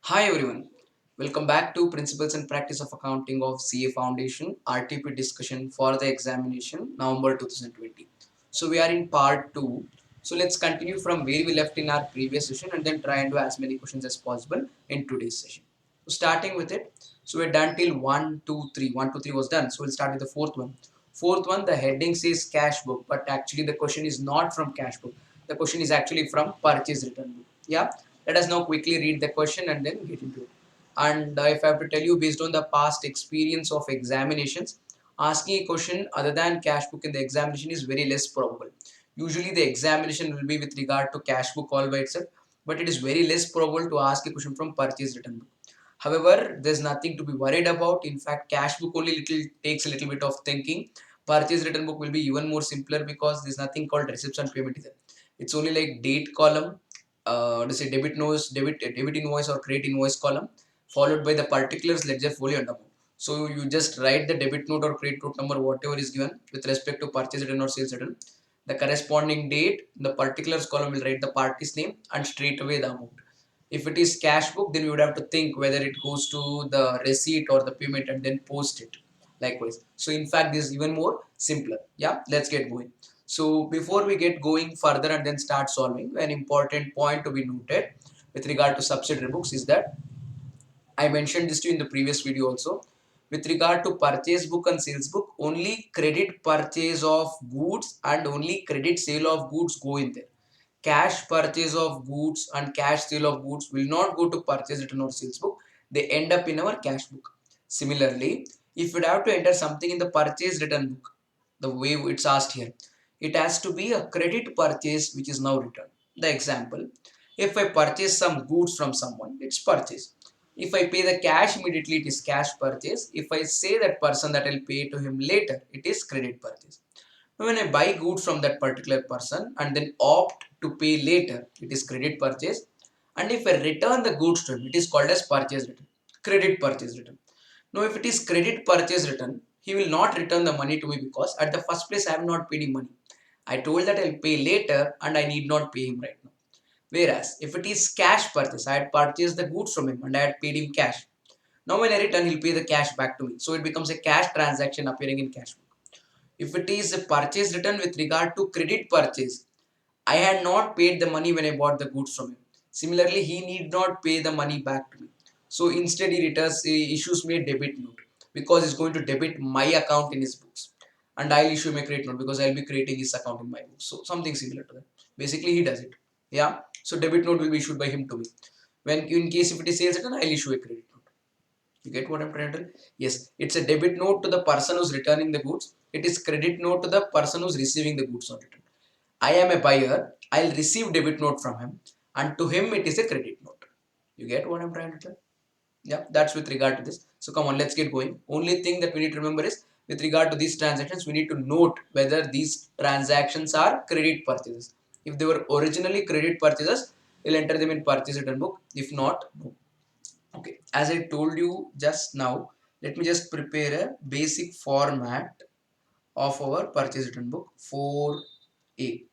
Hi everyone, welcome back to Principles and Practice of Accounting of CA Foundation RTP discussion for the examination November 2020. So we are in part 2. So let's continue from where we left in our previous session and then try and do as many questions as possible in today's session. So starting with it, so we're done till 1, 2, 3. 1, 2, 3 was done. So we'll start with the fourth one. Fourth one, the heading says cash book, but actually the question is not from cash book. The question is actually from purchase return book. Yeah, let us now quickly read the question and then get into it. And if I have to tell you, based on the past experience of examinations, asking a question other than cash book in the examination is very less probable. Usually the examination will be with regard to cash book all by itself, but it is very less probable to ask a question from purchase return book. However, there's nothing to be worried about. In fact, cash book only takes a little bit of thinking. Purchase return book will be even more simpler because there's nothing called receipts and payment either. It's only like date column, to say debit invoice or credit invoice column, followed by the particulars ledger folio and amount. So you just write the debit note or credit note number whatever is given with respect to purchase return or sales return. The corresponding date, the particulars column will write the party's name and straight away the amount. If it is cash book, then you would have to think whether it goes to the receipt or the payment and then post it. Likewise. So in fact, this is even more simpler. Yeah, let's get going. So before we get going further and then start solving, an important point to be noted with regard to subsidiary books is that I mentioned this to you in the previous video also. With regard to purchase book and sales book, only credit purchase of goods and only credit sale of goods go in there. Cash purchase of goods and cash sale of goods will not go to purchase return or sales book. They end up in our cash book. Similarly, if you have to enter something in the purchase return book, the way it's asked here, it has to be a credit purchase which is now returned. The example, if I purchase some goods from someone, it's purchase. If I pay the cash immediately, it is cash purchase. If I say that person that I'll pay to him later, it is credit purchase. Now, when I buy goods from that particular person and then opt to pay later, it is credit purchase. And if I return the goods to him, it is called as purchase return, credit purchase return. Now, if it is credit purchase return, he will not return the money to me because at the first place I have not paid him money. I told that I'll pay later and I need not pay him right now. Whereas if it is cash purchase, I had purchased the goods from him and I had paid him cash. Now when I return, he'll pay the cash back to me. So it becomes a cash transaction appearing in cash book. If it is a purchase return with regard to credit purchase, I had not paid the money when I bought the goods from him. Similarly, he need not pay the money back to me. So instead, he issues me a debit note because he's going to debit my account in his books, and I'll issue him a credit note because I'll be creating his account in my books. So something similar to that. Basically, he does it. Yeah. So debit note will be issued by him to me. When in case if it is sales return, I'll issue a credit note. You get what I'm trying to tell? Yes, it's a debit note to the person who's returning the goods. It is credit note to the person who's receiving the goods on return. I am a buyer. I'll receive debit note from him, and to him it is a credit note. You get what I'm trying to tell? Yeah, that's with regard to this. So come on, let's get going. Only thing that we need to remember is with regard to these transactions, we need to note whether these transactions are credit purchases. If they were originally credit purchases, we'll enter them in purchase return book. If not, no. Okay, as I told you just now, let me just prepare a basic format of our purchase return book 4A.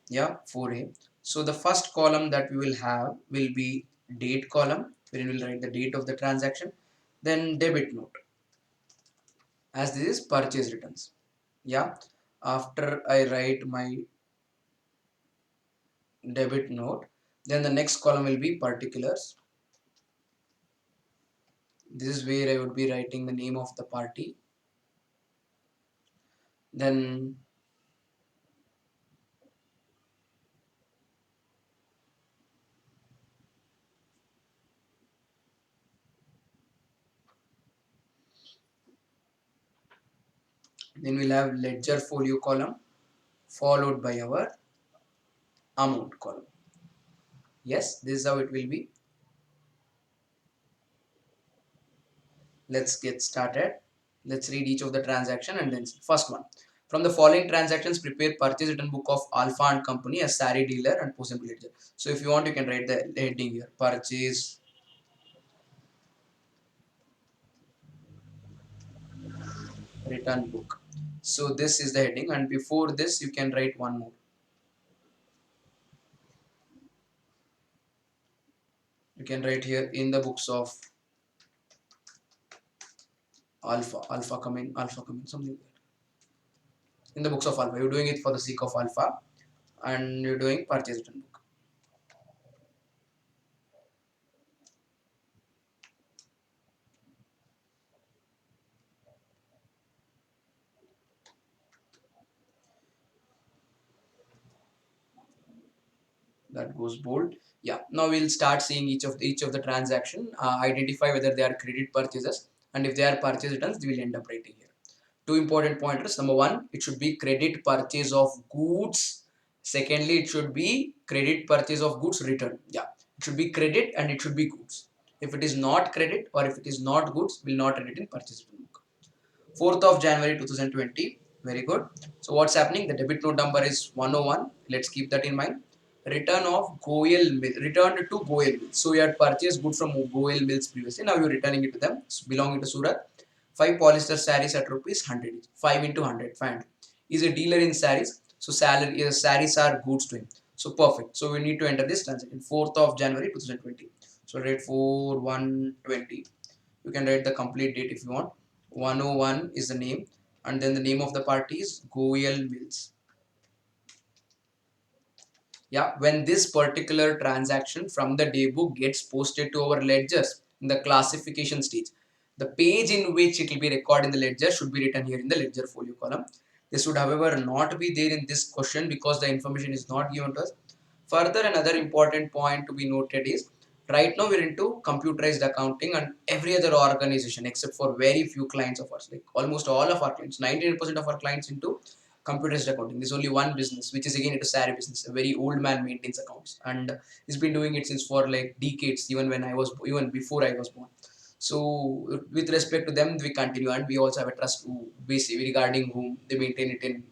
Yeah, 4A. So the first column that we will have will be date column, wherein we'll write the date of the transaction, then debit note, as this is purchase returns. Yeah, after I write my debit note, then the next column will be particulars. This is where I would be writing the name of the party. Then we'll have ledger folio column followed by our amount column. Yes, this is how it will be. Let's get started. Let's read each of the transaction and then first one. From the following transactions, prepare purchase return book of Alpha and Company, a sari dealer and post ledger. So if you want, you can write the heading here: purchase return book. So this is the heading, and before this, you can write one more. You can write here in the books of alpha coming, something like that. In the books of alpha, you're doing it for the sake of alpha, and you're doing purchase return book. That goes bold. Yeah, now we'll start seeing each of the transaction, identify whether they are credit purchases, and if they are purchase returns, we will end up writing here two important pointers. Number one, it should be credit purchase of goods. Secondly, it should be credit purchase of goods return. Yeah, it should be credit and it should be goods. If it is not credit or if it is not goods, we'll not write it in purchase return book. 4th of January 2020. Very good. So what's happening? The debit note number is 101. Let's keep that in mind. Return of Goel Mill, returned to Goel Mills. So you had purchased goods from Goel Mills previously. Now you're returning it to them. It's belonging to Surat. 5 polyester saris at rupees 100 each. 5 into 100. Fine. Is a dealer in saris. So saris are goods to him. So perfect. So we need to enter this transaction. 4th of January 2020. So write 4/1/20. You can write the complete date if you want. 101 is the name, and then the name of the party is Goel Mills. Yeah, when this particular transaction from the daybook gets posted to our ledgers in the classification stage, the page in which it will be recorded in the ledger should be written here in the ledger folio column. This would however not be there in this question because the information is not given to us. Further, another important point to be noted is right now we're into computerized accounting, and every other organization except for very few clients of ours, like almost all of our clients, 99% of our clients into computerized accounting. There's only one business, which is again a salary business. A very old man maintains accounts, and he's been doing it since for like decades, even before I was born. So with respect to them, we continue, and we also have a trust basically regarding whom they maintain it in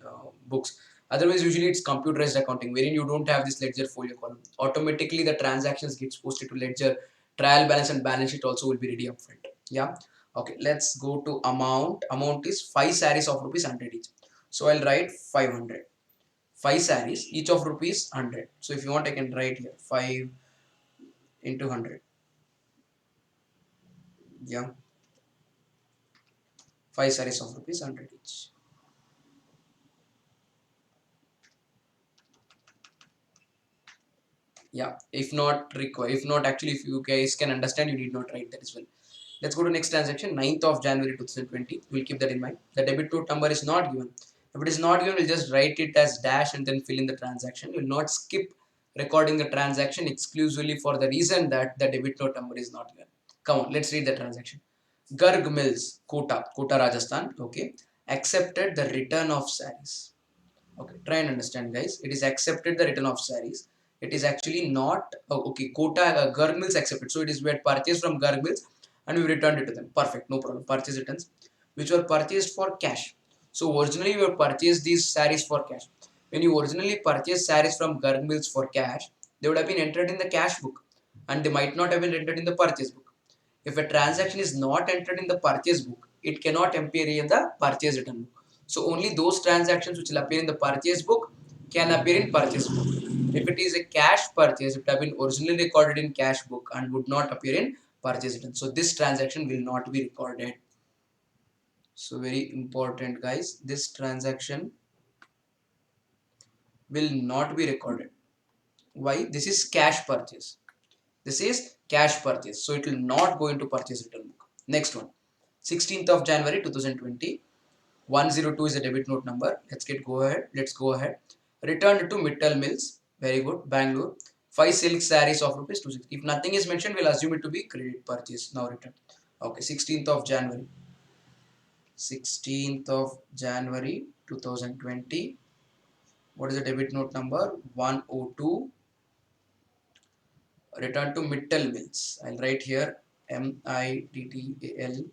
books. Otherwise, usually it's computerized accounting, wherein you don't have this ledger folio column. Automatically, the transactions gets posted to ledger, trial balance and balance sheet also will be ready upfront. Yeah. Okay. Let's go to amount. Amount is 5 saris of rupees 100 each. So I'll write 500. 5 saris each of rupees 100. So if you want, I can write here 5 into 100. Yeah. 5 saris of rupees 100 each. Yeah, if not actually, if you guys can understand, you need not write that as well. Let's go to next transaction. 9th of January 2020. We'll keep that in mind. The debit note number is not given. If it is not given, we'll just write it as dash and then fill in the transaction. We'll not skip recording the transaction exclusively for the reason that the debit note number is not given. Come on, let's read the transaction. Garg Mills, Kota Rajasthan, okay, accepted the return of saris. Okay, try and understand, guys. It is accepted the return of saris. It is actually not okay. Kota Garg Mills accepted. So it is we had purchased from Garg Mills and we returned it to them. Perfect, no problem. Purchase returns, which were purchased for cash. So originally you purchased these saris for cash. When you originally purchased saris from Garg Mills for cash, they would have been entered in the cash book, and they might not have been entered in the purchase book. If a transaction is not entered in the purchase book, it cannot appear in the purchase return book. So only those transactions which will appear in the purchase book can appear in purchase book. If it is a cash purchase, it would have been originally recorded in cash book and would not appear in purchase return. So this transaction will not be recorded. So very important, guys. This transaction will not be recorded. Why? This is cash purchase. This is cash purchase. So it will not go into purchase return book. Next one. 16th of January 2020. 102 is a debit note number. Let's go ahead. Return to Mittal Mills. Very good. Bangalore. 5 silk saris of rupees 260. If nothing is mentioned, we'll assume it to be credit purchase. Now return. Okay. 16th of January. 16th of January 2020. What is the debit note number? 102. Return to Mittal Mills. I'll write here Mittal.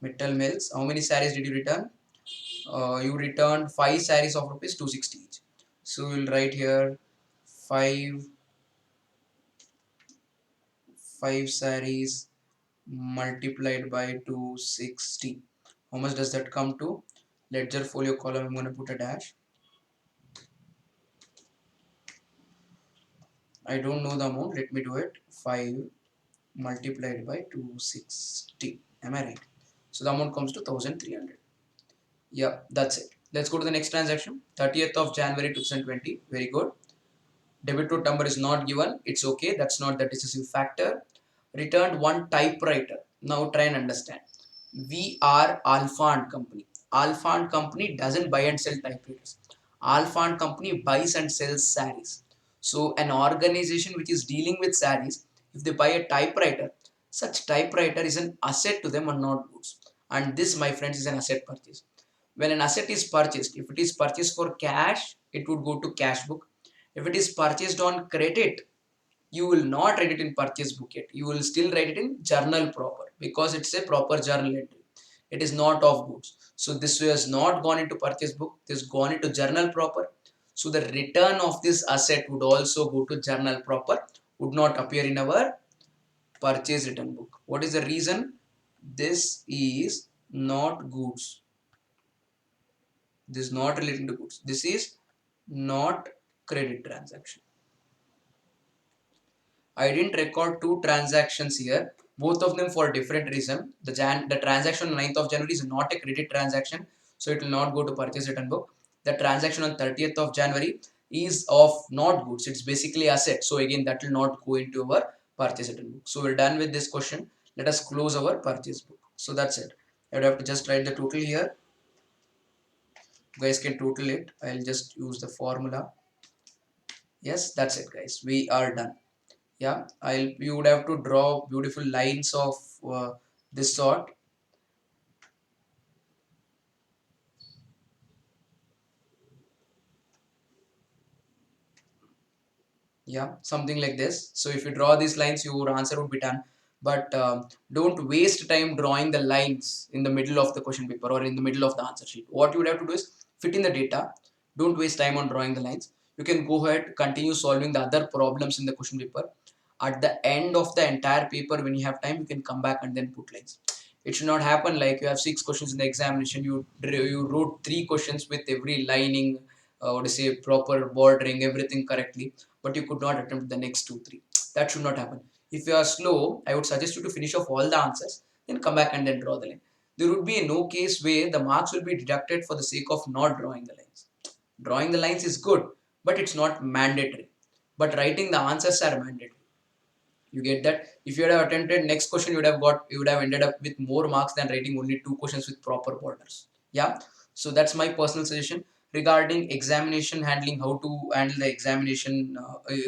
Mittal Mills. How many saris did you return? You returned 5 saris of rupees 260 each. So we'll write here 5 saris multiplied by 260. How much does that come to? Ledger folio column, I'm going to put a dash. I don't know the amount. Let me do it. 5 multiplied by 260. Am I right? So the amount comes to 1300. Yeah, that's it. Let's go to the next transaction. 30th of January 2020. Very good. Debit note number is not given. It's okay. That's not the decisive factor. Returned one typewriter. Now try and understand. We are Alpha and Company. Alpha and Company doesn't buy and sell typewriters. Alpha and Company buys and sells saris. So an organization which is dealing with saris, if they buy a typewriter, such typewriter is an asset to them and not goods. And this, my friends, is an asset purchase. When an asset is purchased, if it is purchased for cash, it would go to cash book. If it is purchased on credit, you will not write it in purchase book yet. You will still write it in journal proper because it's a proper journal entry. It is not of goods. So this has not gone into purchase book. This has gone into journal proper. So the return of this asset would also go to journal proper, would not appear in our purchase return book. What is the reason? This is not goods. This is not relating to goods. This is not credit transaction. I didn't record two transactions here, both of them for different reason. The transaction on 9th of January is not a credit transaction, so it will not go to purchase return book. The transaction on 30th of January is of not goods. It's basically asset. So again, that will not go into our purchase return book. So we're done with this question. Let us close our purchase book. So that's it. I would have to just write the total here. You guys can total it. I'll just use the formula. Yes, that's it, guys. We are done. Yeah, you would have to draw beautiful lines of this sort. Yeah, something like this. So if you draw these lines, your answer would be done. But don't waste time drawing the lines in the middle of the question paper or in the middle of the answer sheet. What you would have to do is fit in the data. Don't waste time on drawing the lines. You can go ahead, continue solving the other problems in the question paper. At the end of the entire paper, when you have time, you can come back and then put lines. It should not happen like you have 6 questions in the examination. You wrote 3 questions with every lining, what to say, proper bordering, everything correctly, but you could not attempt the next 2 3. That should not happen. If you are slow, I would suggest you to finish off all the answers, then come back and then draw the line. There would be no case where the marks will be deducted for the sake of not drawing the lines. Drawing the lines is good, but it's not mandatory. But writing the answers are mandatory. You get that? If you had attempted next question, you would have ended up with more marks than writing only 2 questions with proper borders. Yeah. So that's my personal suggestion regarding examination handling, how to handle the examination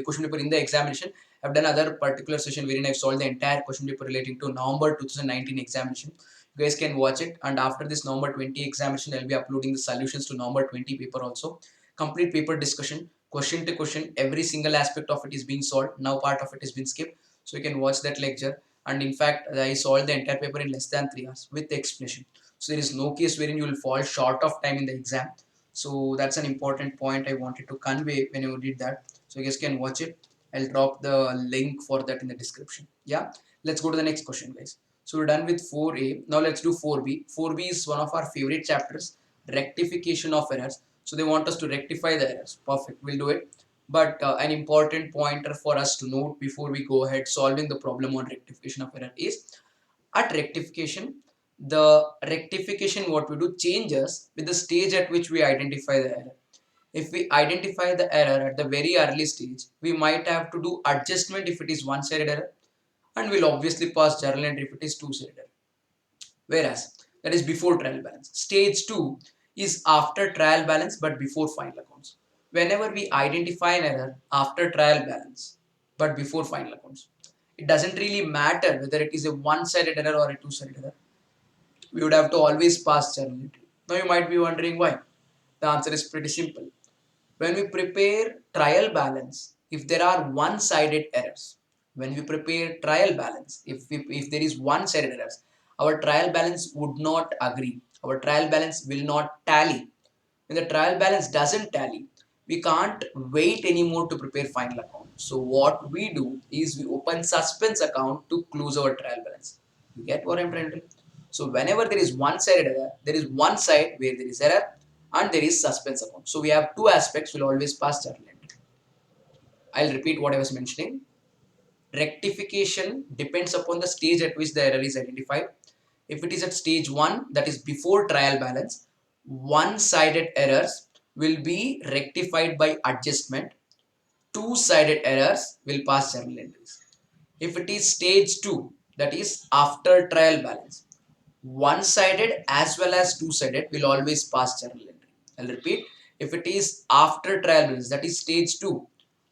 question paper in the examination. I've done other particular session wherein I've solved the entire question paper relating to November 2019 examination. You guys can watch it, and after this November 20 examination, I'll be uploading the solutions to November 20 paper also. Complete paper discussion, question to question, every single aspect of it is being solved. Now part of it has been skipped, so you can watch that lecture. And in fact, I solved the entire paper in less than 3 hours with the explanation. So there is no case wherein you will fall short of time in the exam. So that's an important point I wanted to convey when you did that. So you guys can watch it. I'll drop the link for that in the description. Yeah, let's go to the next question, guys. So we're done with 4a. Now let's do 4b. 4b is one of our favorite chapters, rectification of errors. So they want us to rectify the errors. Perfect, we'll do it. But an important pointer for us to note before we go ahead solving the problem on rectification of error is, at rectification, the rectification what we do changes with the stage at which we identify the error. If we identify the error at the very early stage, we might have to do adjustment if it is one-sided error, and we'll obviously pass journal entry if it is two-sided error. Whereas that is before trial balance. Stage 2 is after trial balance but before final accounts. Whenever we identify an error after trial balance but before final accounts, it doesn't really matter whether it is a one-sided error or a two-sided error. We would have to always pass journal entry. Now you might be wondering why. The answer is pretty simple. When we prepare trial balance, if there are one-sided errors, when we prepare trial balance, if there is one-sided errors, our trial balance would not agree. Our trial balance will not tally. When the trial balance doesn't tally, we can't wait anymore to prepare final account. So what we do is we open suspense account to close our trial balance. You get what I'm trying to do? So whenever there is one-sided error, there is one side where there is error and there is suspense account. So we have two aspects. We'll always pass journal entry. I'll repeat what I was mentioning. Rectification depends upon the stage at which the error is identified. If it is at stage 1, that is before trial balance, one-sided errors will be rectified by adjustment. Two-sided errors will pass journal entries. If it is stage 2, that is after trial balance, one-sided as well as two-sided will always pass journal entry. I'll repeat, if it is after trial balance, that is stage 2,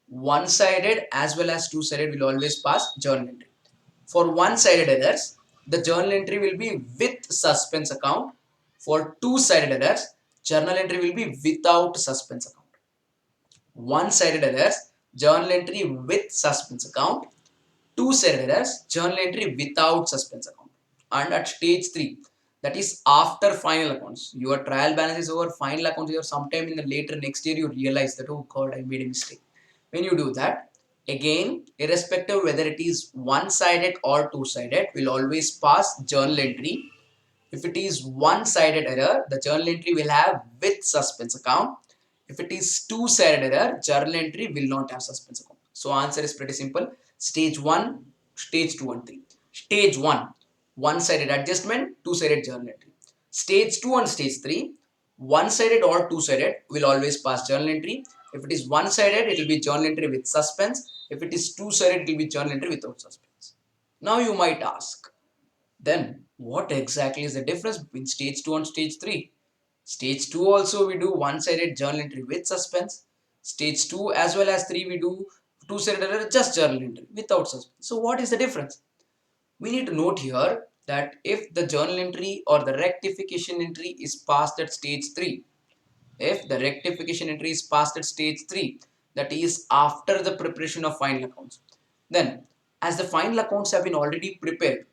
one-sided as well as two-sided will always pass journal entry. For one-sided errors, the journal entry will be with suspense account. For two-sided errors, journal entry will be without suspense account. One-sided errors, journal entry with suspense account. Two-sided errors, journal entry without suspense account. And at stage 3, that is after final accounts, your trial balance is over, final accounts is over, sometime in the later next year you realize that, oh god, I made a mistake. When you do that, again, irrespective whether it is one-sided or two-sided, will always pass journal entry. If it is one-sided error, the journal entry will have with suspense account. If it is two-sided error, journal entry will not have suspense account. So answer is pretty simple. Stage 1, stage 2 and 3. Stage 1, one-sided adjustment, two-sided journal entry. Stage 2 and stage 3, one-sided or two-sided will always pass journal entry. If it is one-sided, it will be journal entry with suspense. If it is two-sided, it will be journal entry without suspense. Now you might ask, then what exactly is the difference between stage 2 and stage 3? Stage 2 also we do one-sided journal entry with suspense. Stage 2 as well as 3 we do two-sided just journal entry without suspense. So what is the difference? We need to note here that if the journal entry or the rectification entry is passed at stage 3, if the rectification entry is passed at stage 3, that is after the preparation of final accounts, then as the final accounts have been already prepared,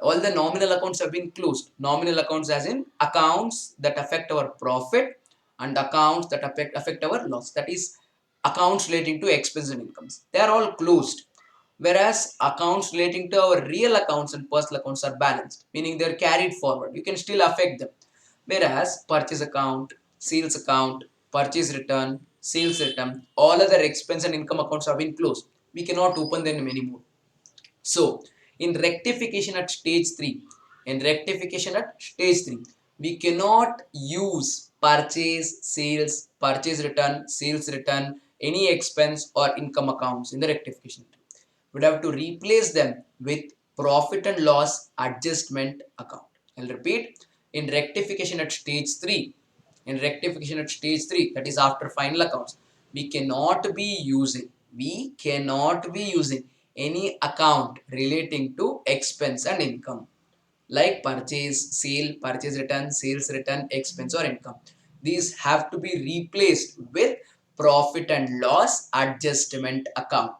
all the nominal accounts have been closed. Nominal accounts as in accounts that affect our profit and accounts that affect our loss. That is accounts relating to expense and incomes. They are all closed. Whereas accounts relating to our real accounts and personal accounts are balanced, meaning they are carried forward. You can still affect them. Whereas purchase account, sales account, purchase return, sales return, all other expense and income accounts have been closed. We cannot open them anymore. So, in rectification at stage 3, we cannot use purchase return, sales return, any expense or income accounts in the rectification. We would have to replace them with profit and loss adjustment account. I'll repeat, in rectification at stage 3, that is after final accounts, we cannot be using any account relating to expense and income like purchase return, sales return, expense or income. These have to be replaced with profit and loss adjustment account.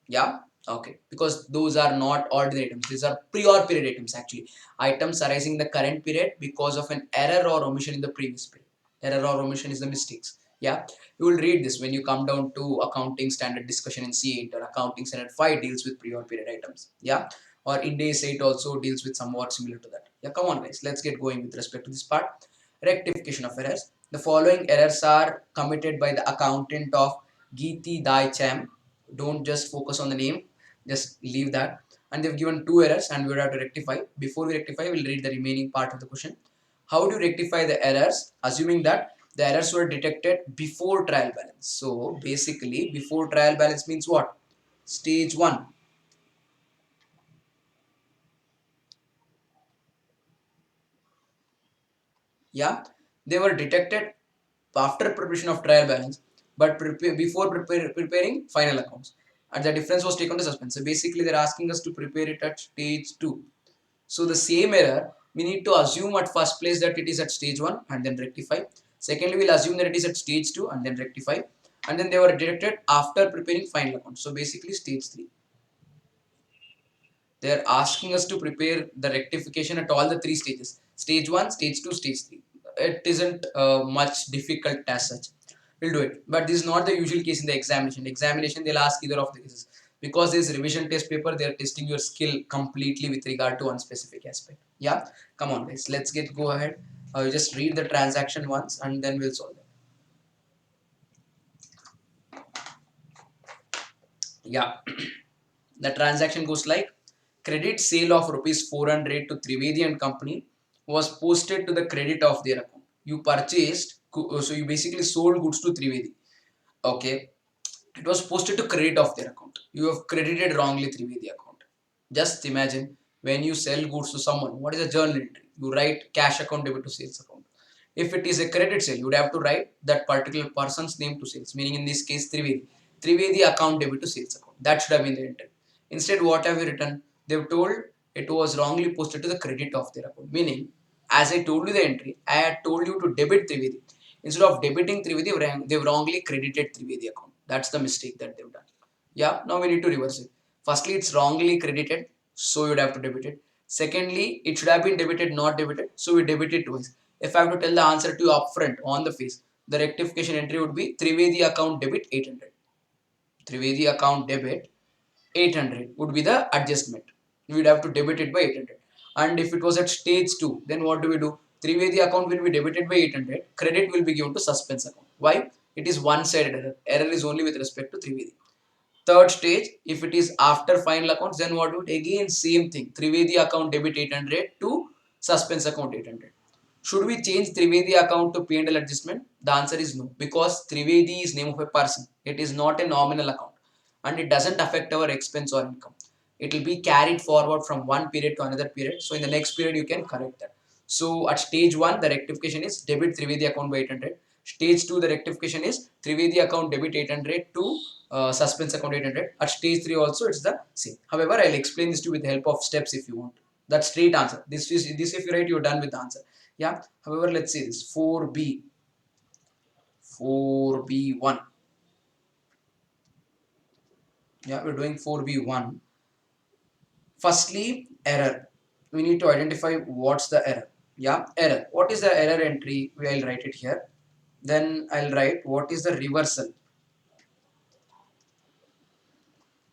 Yeah, okay, because those are not ordinary items, these are prior period items actually. Items arising in the current period because of an error or omission in the previous period. Error or omission is the mistakes. Yeah, you will read this when you come down to accounting standard discussion in C8 or accounting standard 5 deals with prior period items. Yeah, or Ind AS 8 also deals with somewhat similar to that. Yeah, come on guys, let's get going with respect to this part. Rectification of errors. The following errors are committed by the accountant of Geeti Dai Cham. Don't just focus on the name, just leave that. And they've given two errors and we will have to rectify. Before we rectify, we'll read the remaining part of the question. How do you rectify the errors, assuming that the errors were detected before trial balance? So basically, before trial balance means what? Stage 1. Yeah, they were detected after preparation of trial balance, but before preparing final accounts. And the difference was taken to suspense. So basically, they're asking us to prepare it at stage 2. So the same error, we need to assume at first place that it is at stage 1 and then rectify. Secondly, we'll assume that it is at stage 2 and then rectify. And then they were detected after preparing final account. So basically stage 3. They are asking us to prepare the rectification at all the three stages. Stage 1, stage 2, stage 3. It isn't much difficult as such. We'll do it. But this is not the usual case in the examination. Examination, they'll ask either of the cases. Because this revision test paper, they are testing your skill completely with regard to one specific aspect. Yeah, come on guys, let's go ahead. Just read the transaction once and then we'll solve it. Yeah, the transaction goes like credit sale of rupees 400 to Trivedi and company was posted to the credit of their account. You purchased, so you basically sold goods to Trivedi. Okay, it was posted to credit of their account. You have credited wrongly Trivedi account. Just imagine when you sell goods to someone, what is a journal entry? You write cash account debit to sales account. If it is a credit sale, you would have to write that particular person's name to sales, meaning in this case Trivedi. Trivedi account debit to sales account. That should have been the entry. Instead, what have you written? They've told it was wrongly posted to the credit of their account. Meaning, as I told you the entry, I had told you to debit Trivedi. Instead of debiting Trivedi, they've wrongly credited Trivedi account. That's the mistake that they've done. Yeah, now we need to reverse it. Firstly, it's wrongly credited, so you'd have to debit it. Secondly, it should have been debited, not debited, so we debit it twice. If I have to tell the answer to you upfront on the face, the rectification entry would be Trivedi account debit 800. Trivedi account debit 800 would be the adjustment. We would have to debit it by 800. And if it was at stage 2, then what do we do? Trivedi account will be debited by 800. Credit will be given to suspense account. Why? It is one-sided error. Error is only with respect to Trivedi. Third stage, if it is after final accounts, then what would again same thing. Trivedi account debit 800 to suspense account 800. Should we change Trivedi account to P&L adjustment? The answer is no, because Trivedi is name of a person. It is not a nominal account and it doesn't affect our expense or income. It will be carried forward from one period to another period. So in the next period, you can correct that. So at stage 1, the rectification is debit Trivedi account by 800. Stage 2, the rectification is Trivedi account debit 800 to suspense account 800. At stage 3 also, it's the same. However, I'll explain this to you with the help of steps if you want. That's straight answer. This if you write, you're done with the answer. Yeah. However, let's see this 4B1. Yeah, we're doing 4B1. Firstly, error. We need to identify what's the error. Yeah, error. What is the error entry? I'll write it here. Then I'll write what is the reversal.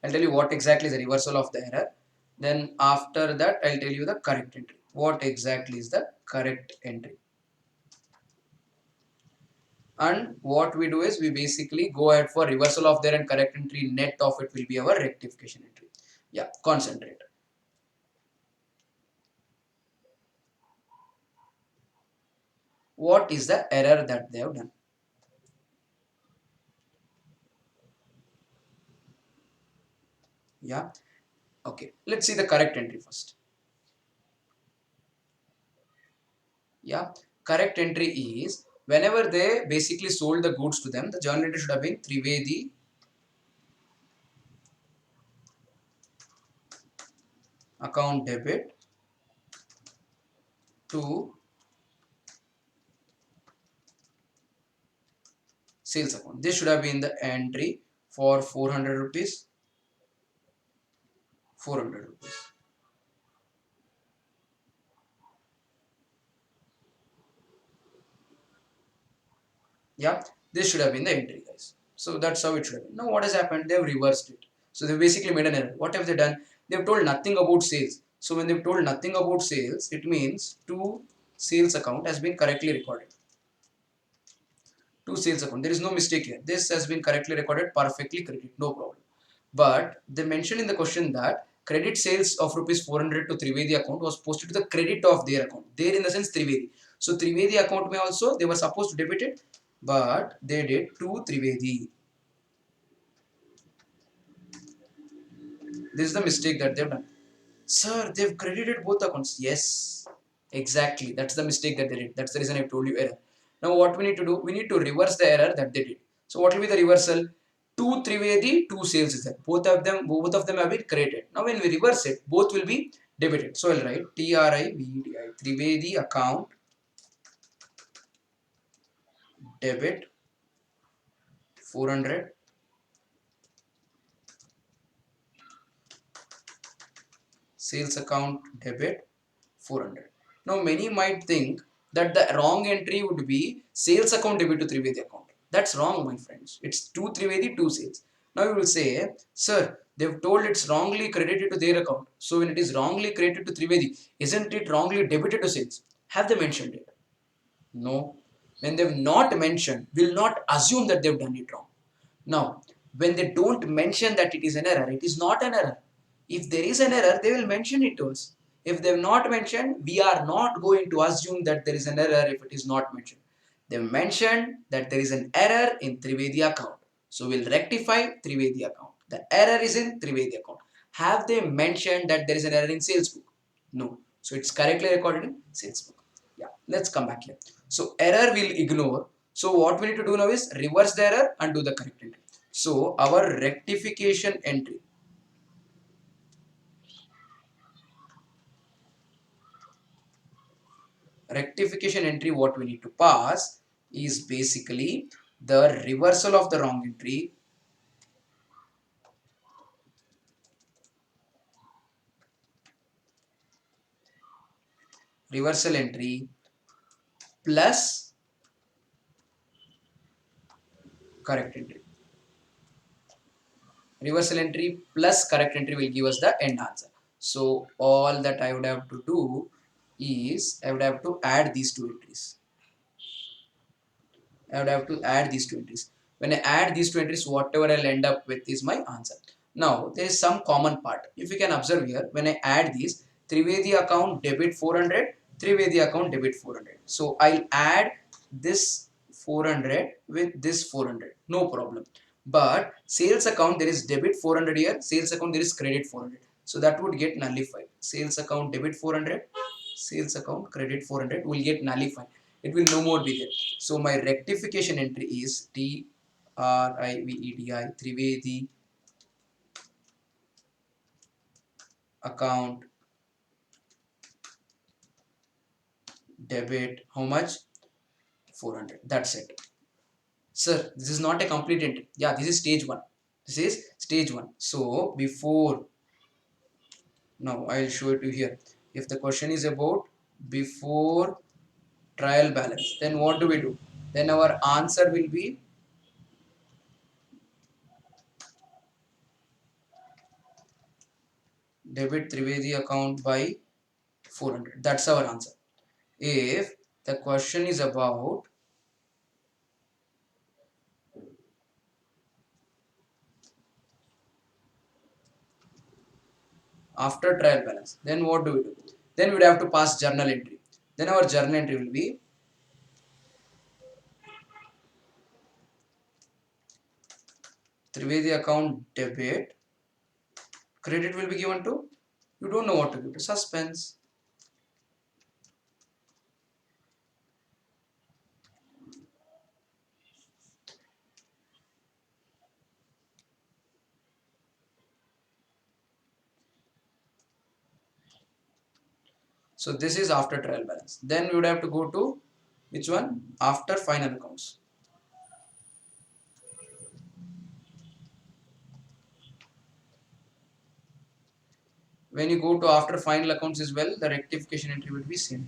I'll tell you what exactly is the reversal of the error. Then after that, I'll tell you the correct entry. What exactly is the correct entry? And what we do is we basically go ahead for reversal of there and correct entry. Net of it will be our rectification entry. Yeah, concentrate. What is the error that they have done? Yeah, okay. Let's see the correct entry first. Yeah, correct entry is whenever they basically sold the goods to them, the journal entry should have been Trivedi account debit to sales account. This should have been the entry for 400 rupees. 400 rupees. Yeah, this should have been the entry, guys. So that's how it should have been. Now, what has happened? They've reversed it. So they basically made an error. What have they done? They've told nothing about sales. So when they've told nothing about sales, it means to sales account has been correctly recorded. To sales account. There is no mistake here. This has been correctly recorded, perfectly correct, no problem. But they mentioned in the question that credit sales of rupees 400 to Trivedi account was posted to the credit of their account. There in the sense Trivedi. So Trivedi account may also they were supposed to debit it, but they did to Trivedi. This is the mistake that they've done. Sir, they've credited both accounts. Yes, exactly. That's the mistake that they did. That's the reason I told you error. Now what we need to do? We need to reverse the error that they did. So what will be the reversal? Two Trivedi, two sales is there. Both of them have been credited. Now when we reverse it, both will be debited. So I'll write Trivedi, Trivedi account debit 400, sales account debit 400. Now many might think that the wrong entry would be sales account debit to Trivedi account. That's wrong, my friends. It's two Trivedi, two sales. Now you will say, sir, they've told it's wrongly credited to their account. So when it is wrongly credited to Trivedi, isn't it wrongly debited to sales? Have they mentioned it? No. When they've not mentioned, we'll not assume that they've done it wrong. Now, when they don't mention that it is an error, it is not an error. If there is an error, they will mention it to us. If they have not mentioned, we are not going to assume that there is an error if it is not mentioned. They mentioned that there is an error in Trivedi account, so we'll rectify Trivedi account. The error is in Trivedi account. Have they mentioned that there is an error in sales book? No. So it's correctly recorded in sales book. Yeah, let's come back here. So error will ignore. So what we need to do now is reverse the error and do the correct entry. So our rectification entry what we need to pass is basically the reversal of the wrong entry reversal entry plus correct entry. Reversal entry plus correct entry will give us the end answer. So all that I would have to do is I would have to add these two entries. I would have to add these two entries. When I add these two entries, whatever I'll end up with is my answer. Now, there is some common part. If you can observe here, when I add these, Trivedi account debit 400, Trivedi account debit 400. So, I'll add this 400 with this 400. No problem. But sales account, there is debit 400 here. Sales account, there is credit 400. So, that would get nullified. Sales account debit 400, sales account credit 400 will get nullified. It will no more be there. So my rectification entry is Trivedi Trivedi account debit how much 400. That's it. Sir, this is not a complete entry. Yeah, this is stage 1. This is stage 1. So before now I'll show it to you here. If the question is about before trial balance, then what do we do? Then our answer will be debit Trivedi account by 400. That's our answer. If the question is about after trial balance, then what do we do? Then we would have to pass journal entry. Then our journal entry will be Trivedi account debit. Credit will be given to, you don't know what to give to, suspense. So this is after trial balance. Then we would have to go to which one? After final accounts. When you go to after final accounts as well, the rectification entry will be same.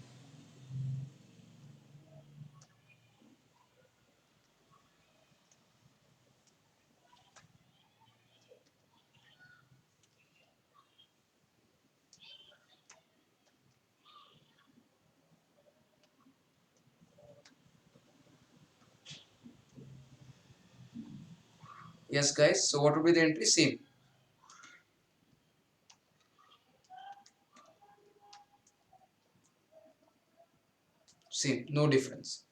Yes guys, so what would be the entry? Same. Same, no difference.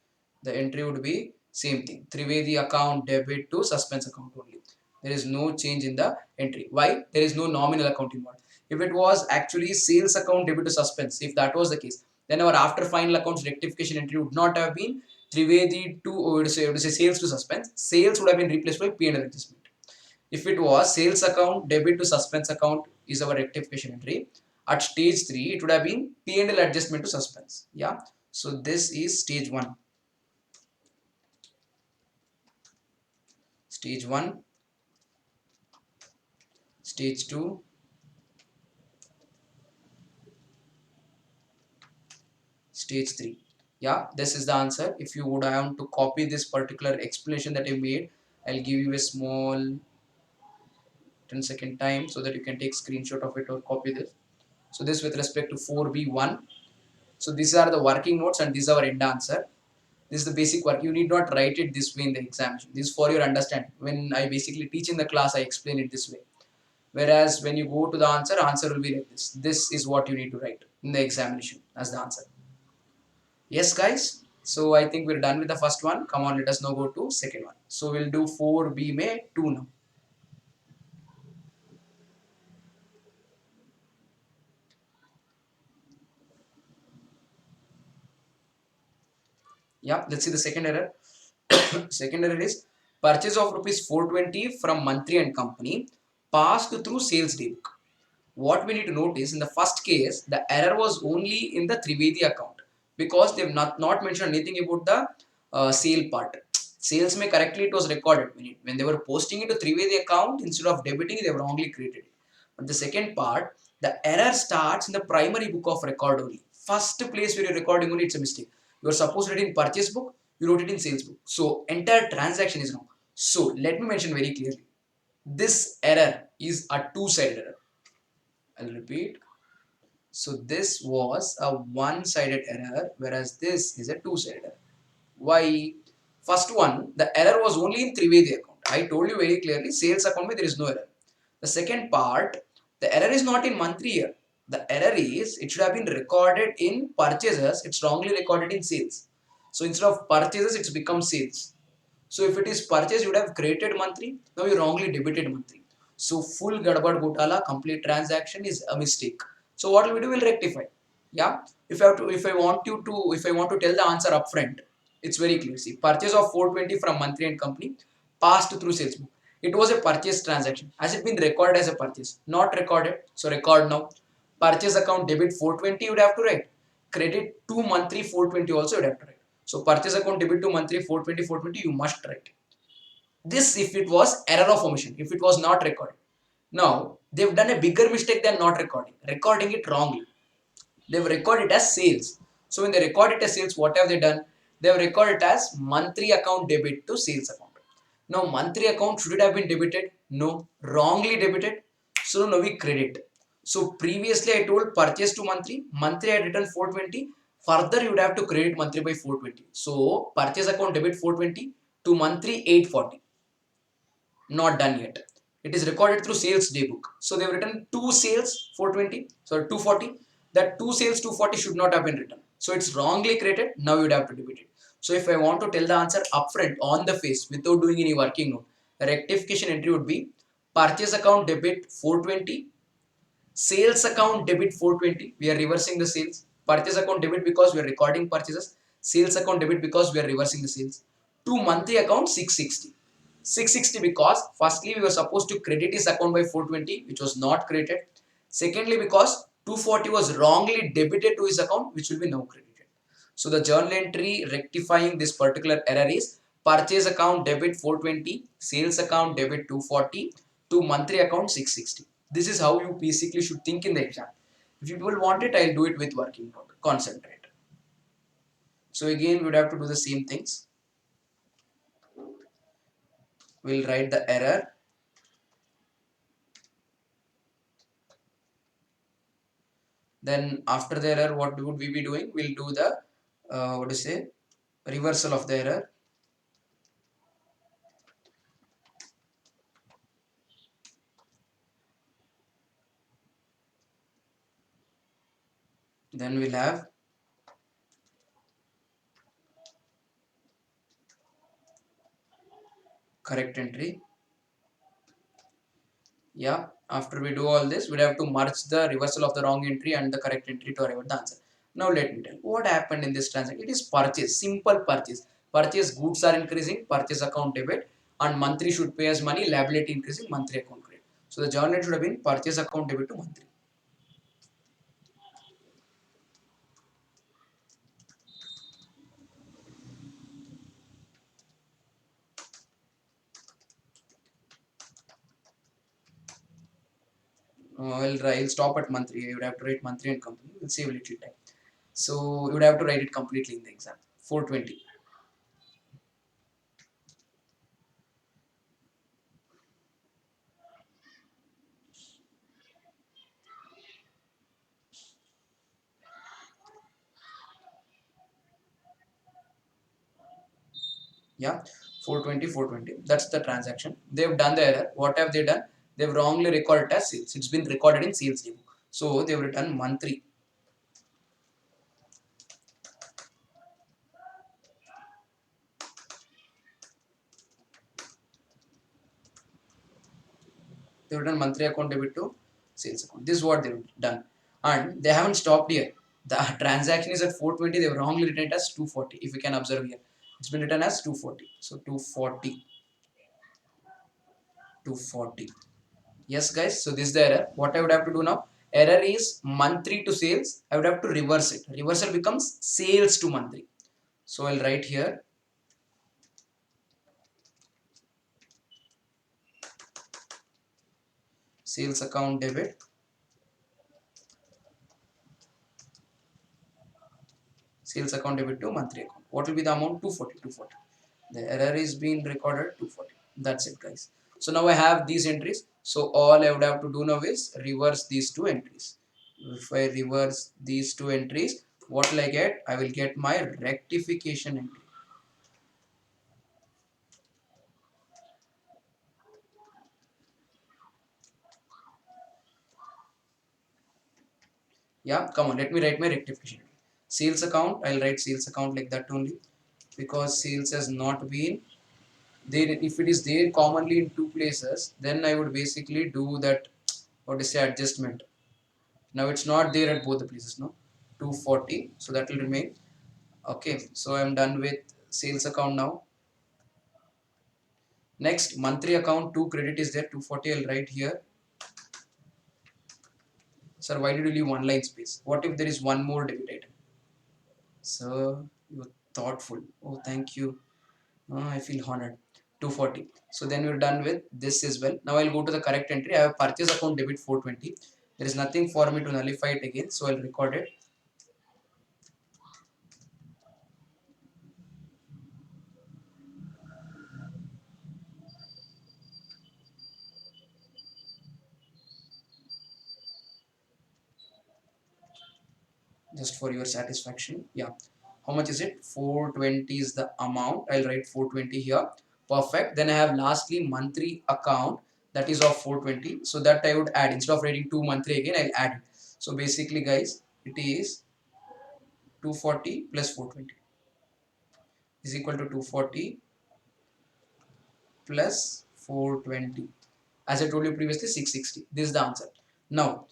The entry would be same thing. Trivedi account debit to suspense account only. There is no change in the entry. Why? There is no nominal account involved. If it was actually sales account debit to suspense, if that was the case, then our after final accounts rectification entry would not have been Trivedi to, or to say sales to suspense. Sales would have been replaced by P&L adjustment. If it was sales account debit to suspense account is our rectification entry. At stage 3, it would have been P&L adjustment to suspense. Yeah. So this is stage 1. Stage 1, stage 2, stage 3. Yeah, this is the answer. If you would have to copy this particular explanation that I made, I'll give you a small 10-second time so that you can take screenshot of it or copy this. So this with respect to 4B1. So these are the working notes and these are our end answer. This is the basic work. You need not write it this way in the examination. This is for your understanding. When I basically teach in the class, I explain it this way. Whereas when you go to the answer, answer will be like this. This is what you need to write in the examination as the answer. Yes, guys. So I think we're done with the first one. Come on, let us now go to second one. So we'll do 4B May 2 now. Yeah, let's see the second error. Second error is purchase of rupees 420 from Mantri and Company passed through sales daybook. What we need to notice in the first case, the error was only in the Trivedi account because they've not mentioned anything about the sale part. Sales may correctly it was recorded when they were posting it to Trivedi account instead of debiting they wrongly created it. But the second part, the error starts in the primary book of record only. First place where you're recording only, it's a mistake. You are supposed to write in purchase book, you wrote it in sales book. So entire transaction is wrong. So let me mention very clearly. This error is a two-sided error. I'll repeat. So this was a one-sided error, whereas this is a two-sided error. Why? First one, the error was only in Trivedi account. I told you very clearly, sales account there is no error. The second part, the error is not in monthly year. The error is, it should have been recorded in purchases, it's wrongly recorded in sales. So instead of purchases, it's become sales. So if it is purchase, you would have created monthly, now you wrongly debited monthly. So full gadbad gotala, complete transaction is a mistake. So what will we do? We'll rectify. Yeah. If I want to tell the answer upfront, it's very clear. See, purchase of 420 from Mantri and Company passed through sales book. It was a purchase transaction. Has it been recorded as a purchase? Not recorded. So record now. Purchase account debit 420 you would have to write. Credit to monthly 420 also you would have to write. So purchase account debit to monthly 420 you must write. This if it was error of omission, if it was not recorded. Now they've done a bigger mistake than not recording it wrongly. They've recorded it as sales. So when they record it as sales, what have they done? They've recorded it as monthly account debit to sales account. Now monthly account should it have been debited? No, wrongly debited. So now we credit. So previously I told purchase to monthly I had written 420. Further you would have to credit monthly by 420. So purchase account debit 420 to monthly 840. Not done yet. It is recorded through sales daybook. So they have written two sales 420, sorry 240. That two sales 240 should not have been written. So it's wrongly created. Now you would have to debit it. So if I want to tell the answer upfront on the face without doing any working note, the rectification entry would be purchase account debit 420, sales account debit 420. We are reversing the sales. Purchase account debit because we are recording purchases. Sales account debit because we are reversing the sales. To monthly account 660. 660 because firstly we were supposed to credit his account by 420 which was not credited. Secondly because 240 was wrongly debited to his account which will be now credited. So the journal entry rectifying this particular error is purchase account debit 420, sales account debit 240 to monthly account 660. This is how you basically should think in the exam. If you people want it, I'll do it with working note. Concentrate. So again, we would have to do the same things. We'll write the error. Then after the error, what would we be doing? We'll do the what to say reversal of the error. Then we'll have correct entry. Yeah, after we do all this, we'll have to merge the reversal of the wrong entry and the correct entry to arrive at the answer. Now let me tell what happened in this transaction. It is purchase, simple purchase. Purchase goods are increasing, purchase account debit, and monthly should pay as money, liability increasing, monthly account credit. So the journal should have been purchase account debit to monthly. I'll stop at monthly. You would have to write monthly and company. We'll save a little time. So you would have to write it completely in the exam. 420. Yeah, 420, 420. That's the transaction. They've done the error. What have they done? They've wrongly recorded as sales. It's been recorded in sales demo. So they've written monthly. They've written monthly account debit to sales account. This is what they've done. And they haven't stopped here. The transaction is at 420. They've wrongly written it as 240. If you can observe here, it's been written as 240. So 240, 240. Yes, guys. So this is the error. What I would have to do now? Error is monthly to sales. I would have to reverse it. Reversal becomes sales to monthly. So I'll write here sales account debit, sales account debit to monthly account. What will be the amount? 240, 240. The error is being recorded 240. That's it, guys. So now I have these entries. So all I would have to do now is reverse these two entries. If I reverse these two entries, what will I get? I will get my rectification entry. Yeah, come on, let me write my rectification. Sales account, I'll write sales account like that only, because sales has not been there. If it is there commonly in two places, then I would basically do that, what to say, adjustment. Now it's not there at both the places, no. 240, so that will remain. Okay, so I'm done with sales account now. Next, monthly account, 2 credit is there, 240. I'll write here. Sir, why did you leave one line space? What if there is one more debit item? Sir, you're thoughtful. Oh, thank you. Oh, I feel honored. 240. So then we're done with this as well. Now I'll go to the correct entry. I have purchase account debit 420. There is nothing for me to nullify it again. So I'll record it. Just for your satisfaction. Yeah. How much is it? 420 is the amount. I'll write 420 here. Perfect. Then I have lastly monthly account, that is of 420. So that I would add. Instead of writing 2 monthly again, I'll add it. So basically, guys, it is 240 plus 420 is equal to 240 plus 420. As I told you previously, 660. This is the answer. Now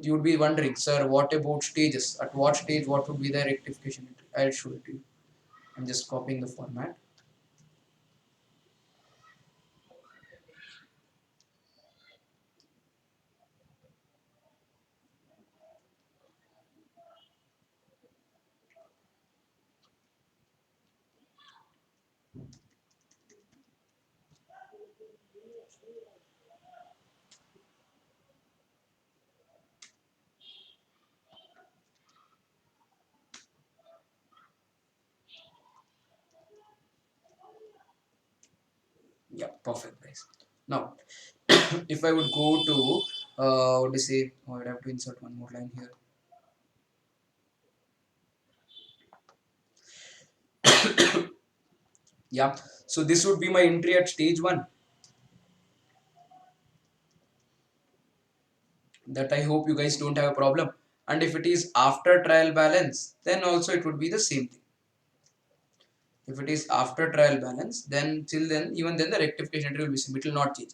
you would be wondering, sir, what about stages? At what stage what would be the rectification entry? I'll show it to you. I'm just copying the format. Yeah, perfect, guys. Now, if I would go to what do you say? Oh, I would have to insert one more line here. Yeah, so this would be my entry at stage one. That I hope you guys don't have a problem. And if it is after trial balance, then also it would be the same thing. If it is after trial balance, then till then, even then the rectification entry will be same. It will not change.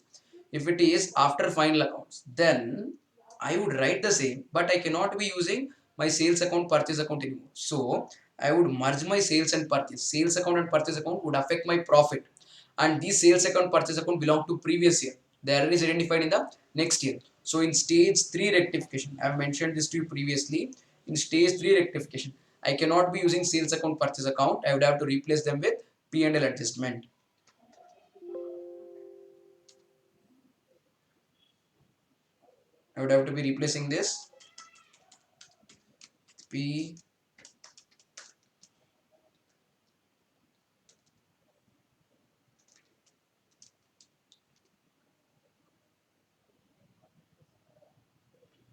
If it is after final accounts, then I would write the same, but I cannot be using my sales account, purchase account anymore. So I would merge my sales and purchase. Sales account and purchase account would affect my profit. And these sales account, purchase account belong to previous year. The error is identified in the next year. So in stage 3 rectification, I have mentioned this to you previously. In stage 3 rectification, I cannot be using sales account, purchase account. I would have to replace them with P&L adjustment. I would have to be replacing this P.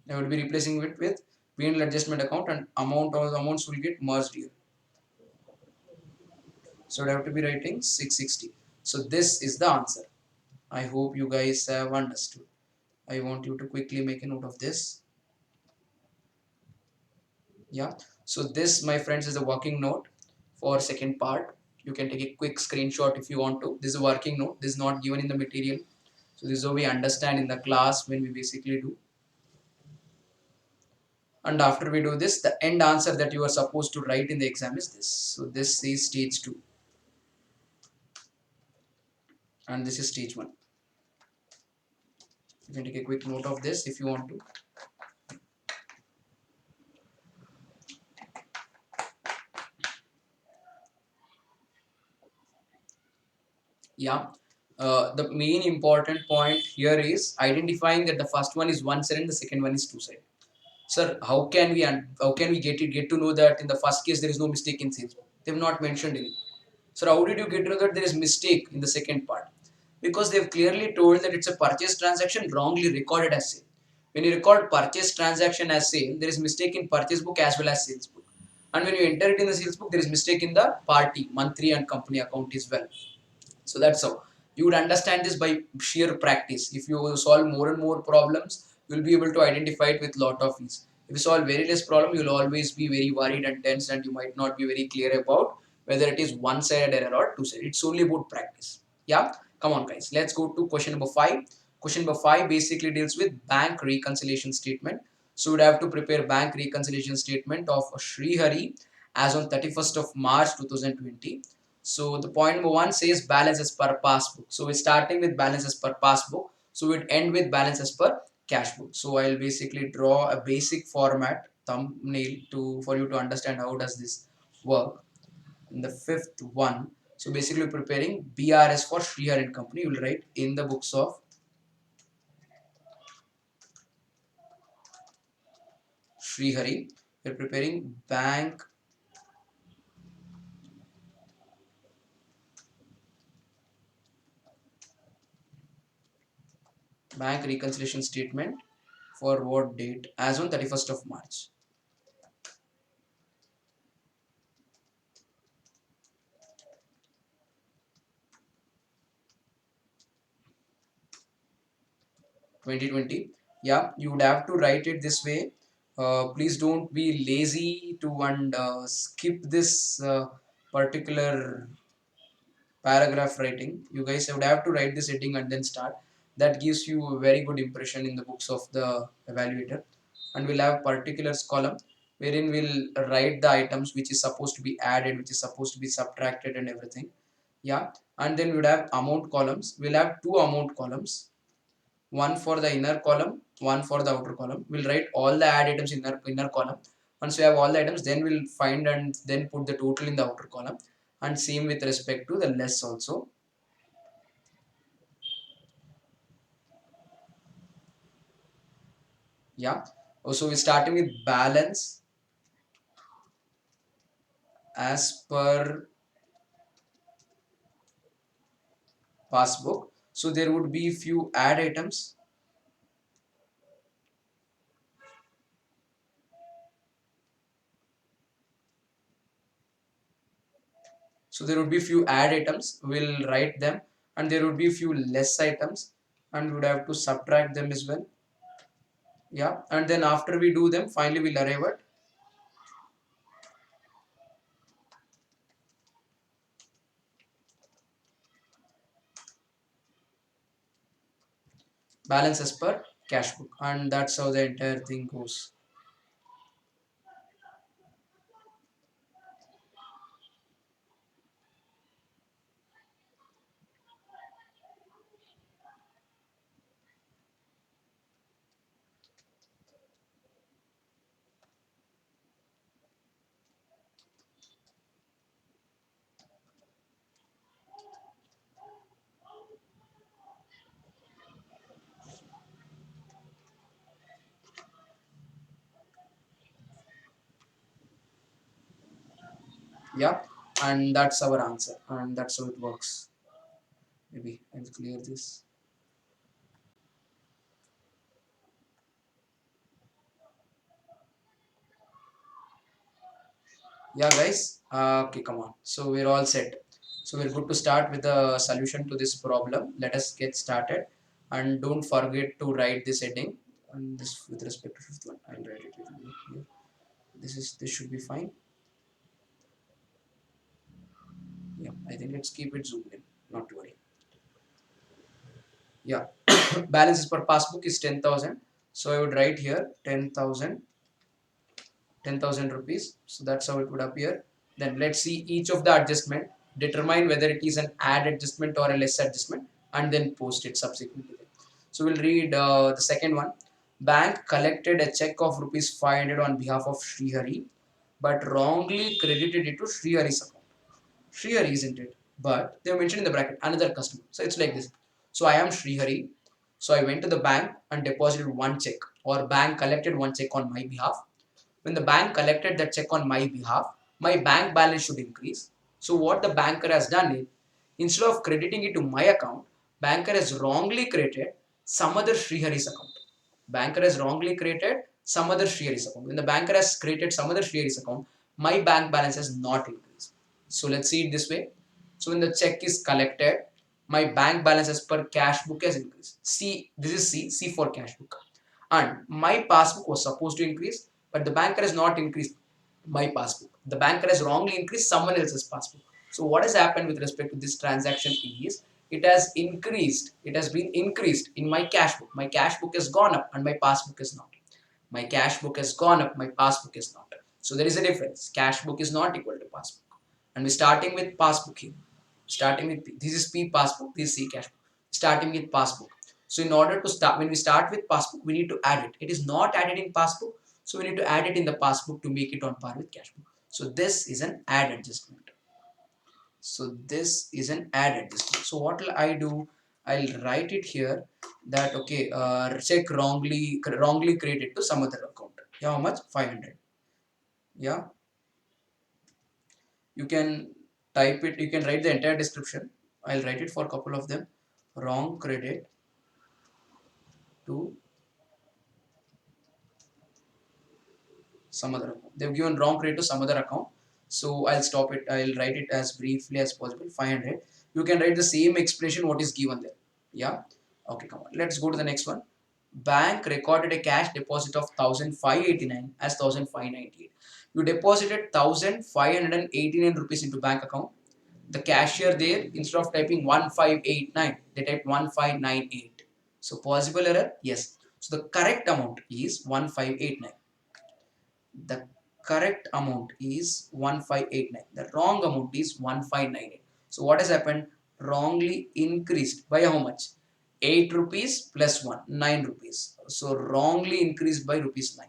I would be replacing it with P&L adjustment account, and amount of the amounts will get merged here. So I have to be writing 660. So this is the answer. I hope you guys have understood. I want you to quickly make a note of this. Yeah. So this, my friends, is a working note for second part. You can take a quick screenshot if you want to. This is a working note. This is not given in the material. So this is how we understand in the class when we basically do. And after we do this, the end answer that you are supposed to write in the exam is this. So this is stage 2 and this is stage 1. You can take a quick note of this if you want to. Yeah. The main important point here is identifying that the first one is one side and the second one is two side. Sir, how can we get to know that in the first case there is no mistake in sales? They've not mentioned any. So how did you get to know that there is mistake in the second part? Because they've clearly told that it's a purchase transaction wrongly recorded as sale. When you record purchase transaction as sale, there is mistake in purchase book as well as sales book. And when you enter it in the sales book, there is mistake in the party, monthly and company account as well. So that's how you would understand this by sheer practice. If you solve more and more problems, you'll be able to identify it with lot of ease. If you solve very less problem, you'll always be very worried and tense, and you might not be very clear about whether it is one-sided error or two-sided. It's only about practice. Yeah, come on, guys. Let's go to question number 5. Question number 5 basically deals with bank reconciliation statement. So we'd have to prepare bank reconciliation statement of Sri Hari as on 31st of March 2020. So the point number 1 says balance as per passbook. So we're starting with balance as per passbook. So we'd end with balance as per cash book. So I'll basically draw a basic format thumbnail to for you to understand how does this work. In the fifth one, so basically preparing BRS for Srihar and Company. You will write in the books of Srihari. You're preparing bank reconciliation statement for what date? As on 31st of March. 2020. Yeah, you would have to write it this way. Please don't be lazy to and skip this particular paragraph writing. You guys would have to write this heading and then start. That gives you a very good impression in the books of the evaluator. And we'll have particulars column wherein we'll write the items which is supposed to be added, which is supposed to be subtracted and everything. Yeah, and then we would have amount columns. We'll have two amount columns, one for the inner column, one for the outer column. We'll write all the add items in the inner column. Once we have all the items, then we'll find and then put the total in the outer column. And same with respect to the less also. Yeah. Also, we're starting with balance as per passbook. So there would be few add items. So there would be few add items. We'll write them, and there would be few less items, and we would have to subtract them as well. Yeah, and then after we do them, finally we'll arrive at balance as per cash book, and that's how the entire thing goes. Yeah, and that's our answer, and that's how it works. Maybe I'll clear this. Yeah, guys. Okay, come on. So we're all set. So we're good to start with the solution to this problem. Let us get started, and don't forget to write this heading. And this with respect to fifth one, I'll write it here. This should be fine. Yeah, I think let's keep it zoomed in. Not to worry. Yeah, balances per passbook is 10,000. So I would write here 10,000 rupees. So that's how it would appear. Then let's see each of the adjustment, determine whether it is an add adjustment or a less adjustment, and then post it subsequently. So we'll read the second one. Bank collected a check of rupees 500 on behalf of Srihari, but wrongly credited it to Srihari's account. Srihari, isn't it? But they mentioned in the bracket another customer. So it's like this. So I am Srihari. So I went to the bank and deposited one check, or bank collected one check on my behalf. When the bank collected that check on my behalf, my bank balance should increase. So what the banker has done is, instead of crediting it to my account, banker has wrongly created some other Srihari's account. Banker has wrongly created some other Srihari's account. When the banker has created some other Srihari's account, my bank balance has not increased. So let's see it this way. So when the check is collected, my bank balance as per cash book has increased. C, this is C for cash book. And my passbook was supposed to increase, but the banker has not increased my passbook. The banker has wrongly increased someone else's passbook. So what has happened with respect to this transaction is, it has increased, it has been increased in my cash book. My cash book has gone up and my passbook is not. My cash book has gone up, my passbook is not. So there is a difference. Cash book is not equal to passbook. And we're starting with passbook here. Starting with P. This is P passbook, this is C cash book. Starting with passbook. So in order to start, when we start with passbook, we need to add it. It is not added in passbook, so we need to add it in the passbook to make it on par with cash book. So this is an add adjustment. So this is an add adjustment. So what will I do? I'll write it here that okay, check wrongly created to some other account. Yeah, how much? 500. Yeah, you can type it. You can write the entire description. I'll write it for a couple of them. Wrong credit to some other account. They've given wrong credit to some other account. So I'll stop it. I'll write it as briefly as possible. 500. You can write the same expression what is given there. Yeah. Okay, come on. Let's go to the next one. Bank recorded a cash deposit of 1,589 as 1,598. You deposited 1,589 rupees into bank account. The cashier there, instead of typing 1589, they typed 1598. So possible error? Yes. So the correct amount is 1589. The correct amount is 1589. The wrong amount is 1598. So what has happened? Wrongly increased by how much? 8 rupees plus 1, 9 rupees. So wrongly increased by rupees 9.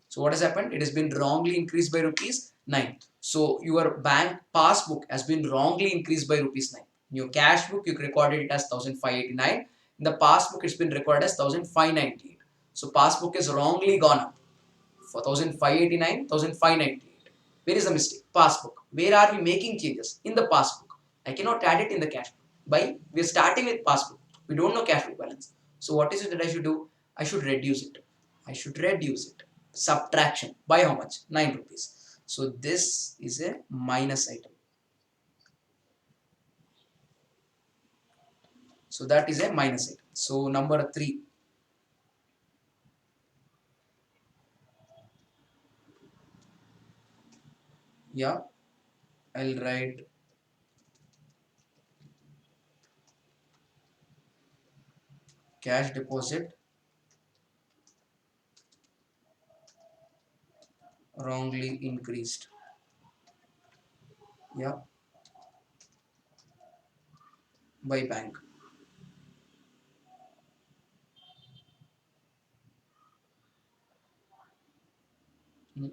So what has happened? It has been wrongly increased by rupees 9. So your bank passbook has been wrongly increased by rupees 9. In your cash book, you recorded it as 1,589. In the passbook, it's been recorded as 1,598. So passbook is wrongly gone up for 1,589, 1,598. Where is the mistake? Passbook. Where are we making changes? In the passbook. I cannot add it in the cash book. By we are starting with passbook. We don't know cash book balance. So what is it that I should do? I should reduce it. I should reduce it. Subtraction. By how much? 9 rupees. So this is a minus item. So that is a minus item. So number 3. Yeah. I'll write cash deposit wrongly increased. Yeah. By bank.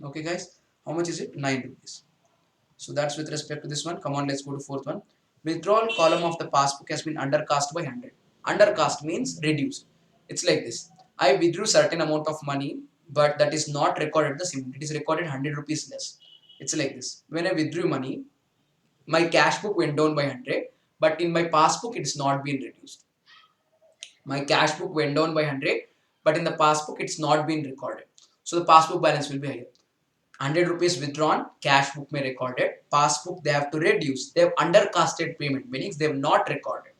Okay guys, how much is it? 9 rupees. So that's with respect to this one. Come on, let's go to fourth one. Withdrawal column of the passbook has been undercast by 100. Undercast means reduced. It's like this. I withdrew certain amount of money, but that is not recorded the same. It is recorded 100 rupees less. It's like this. When I withdrew money, my cash book went down by 100, but in my passbook it is not been reduced. My cash book went down by 100, but in the passbook it's not been recorded. So the passbook balance will be higher. 100 rupees withdrawn, cash book may recorded. Passbook they have to reduce. They have undercasted payment, meaning they have not recorded.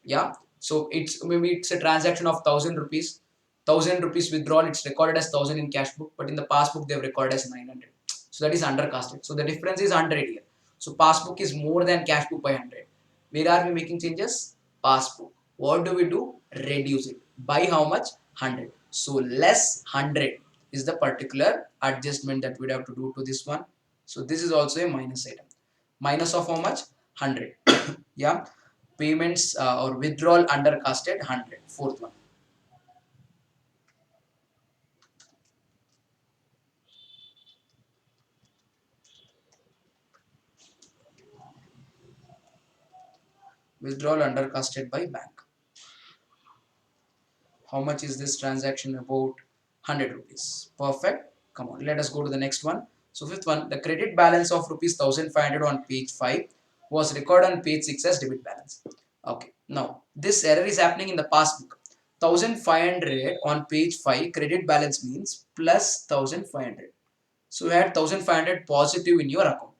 Yeah. So it's maybe it's a transaction of 1,000 rupees. 1,000 rupees withdrawn, it's recorded as 1,000 in cash book, but in the passbook they have recorded as 900. So that is undercasted. So the difference is 100 here. So passbook is more than cash book by 100. Where are we making changes? Passbook. What do we do? Reduce it. By how much? 100. So less 100 is the particular adjustment that we'd have to do to this one. So this is also a minus item. Minus of how much? 100. Yeah. Payments or withdrawal undercasted 100. Fourth one. Withdrawal undercasted by bank. How much is this transaction? About 100 rupees. Perfect. Come on, let us go to the next one. So fifth one, the credit balance of rupees 1,500 on page 5 was recorded on page 6 as debit balance. Okay, now this error is happening in the passbook. 1,500 on page 5 credit balance means plus 1,500. So you had 1,500 positive in your account.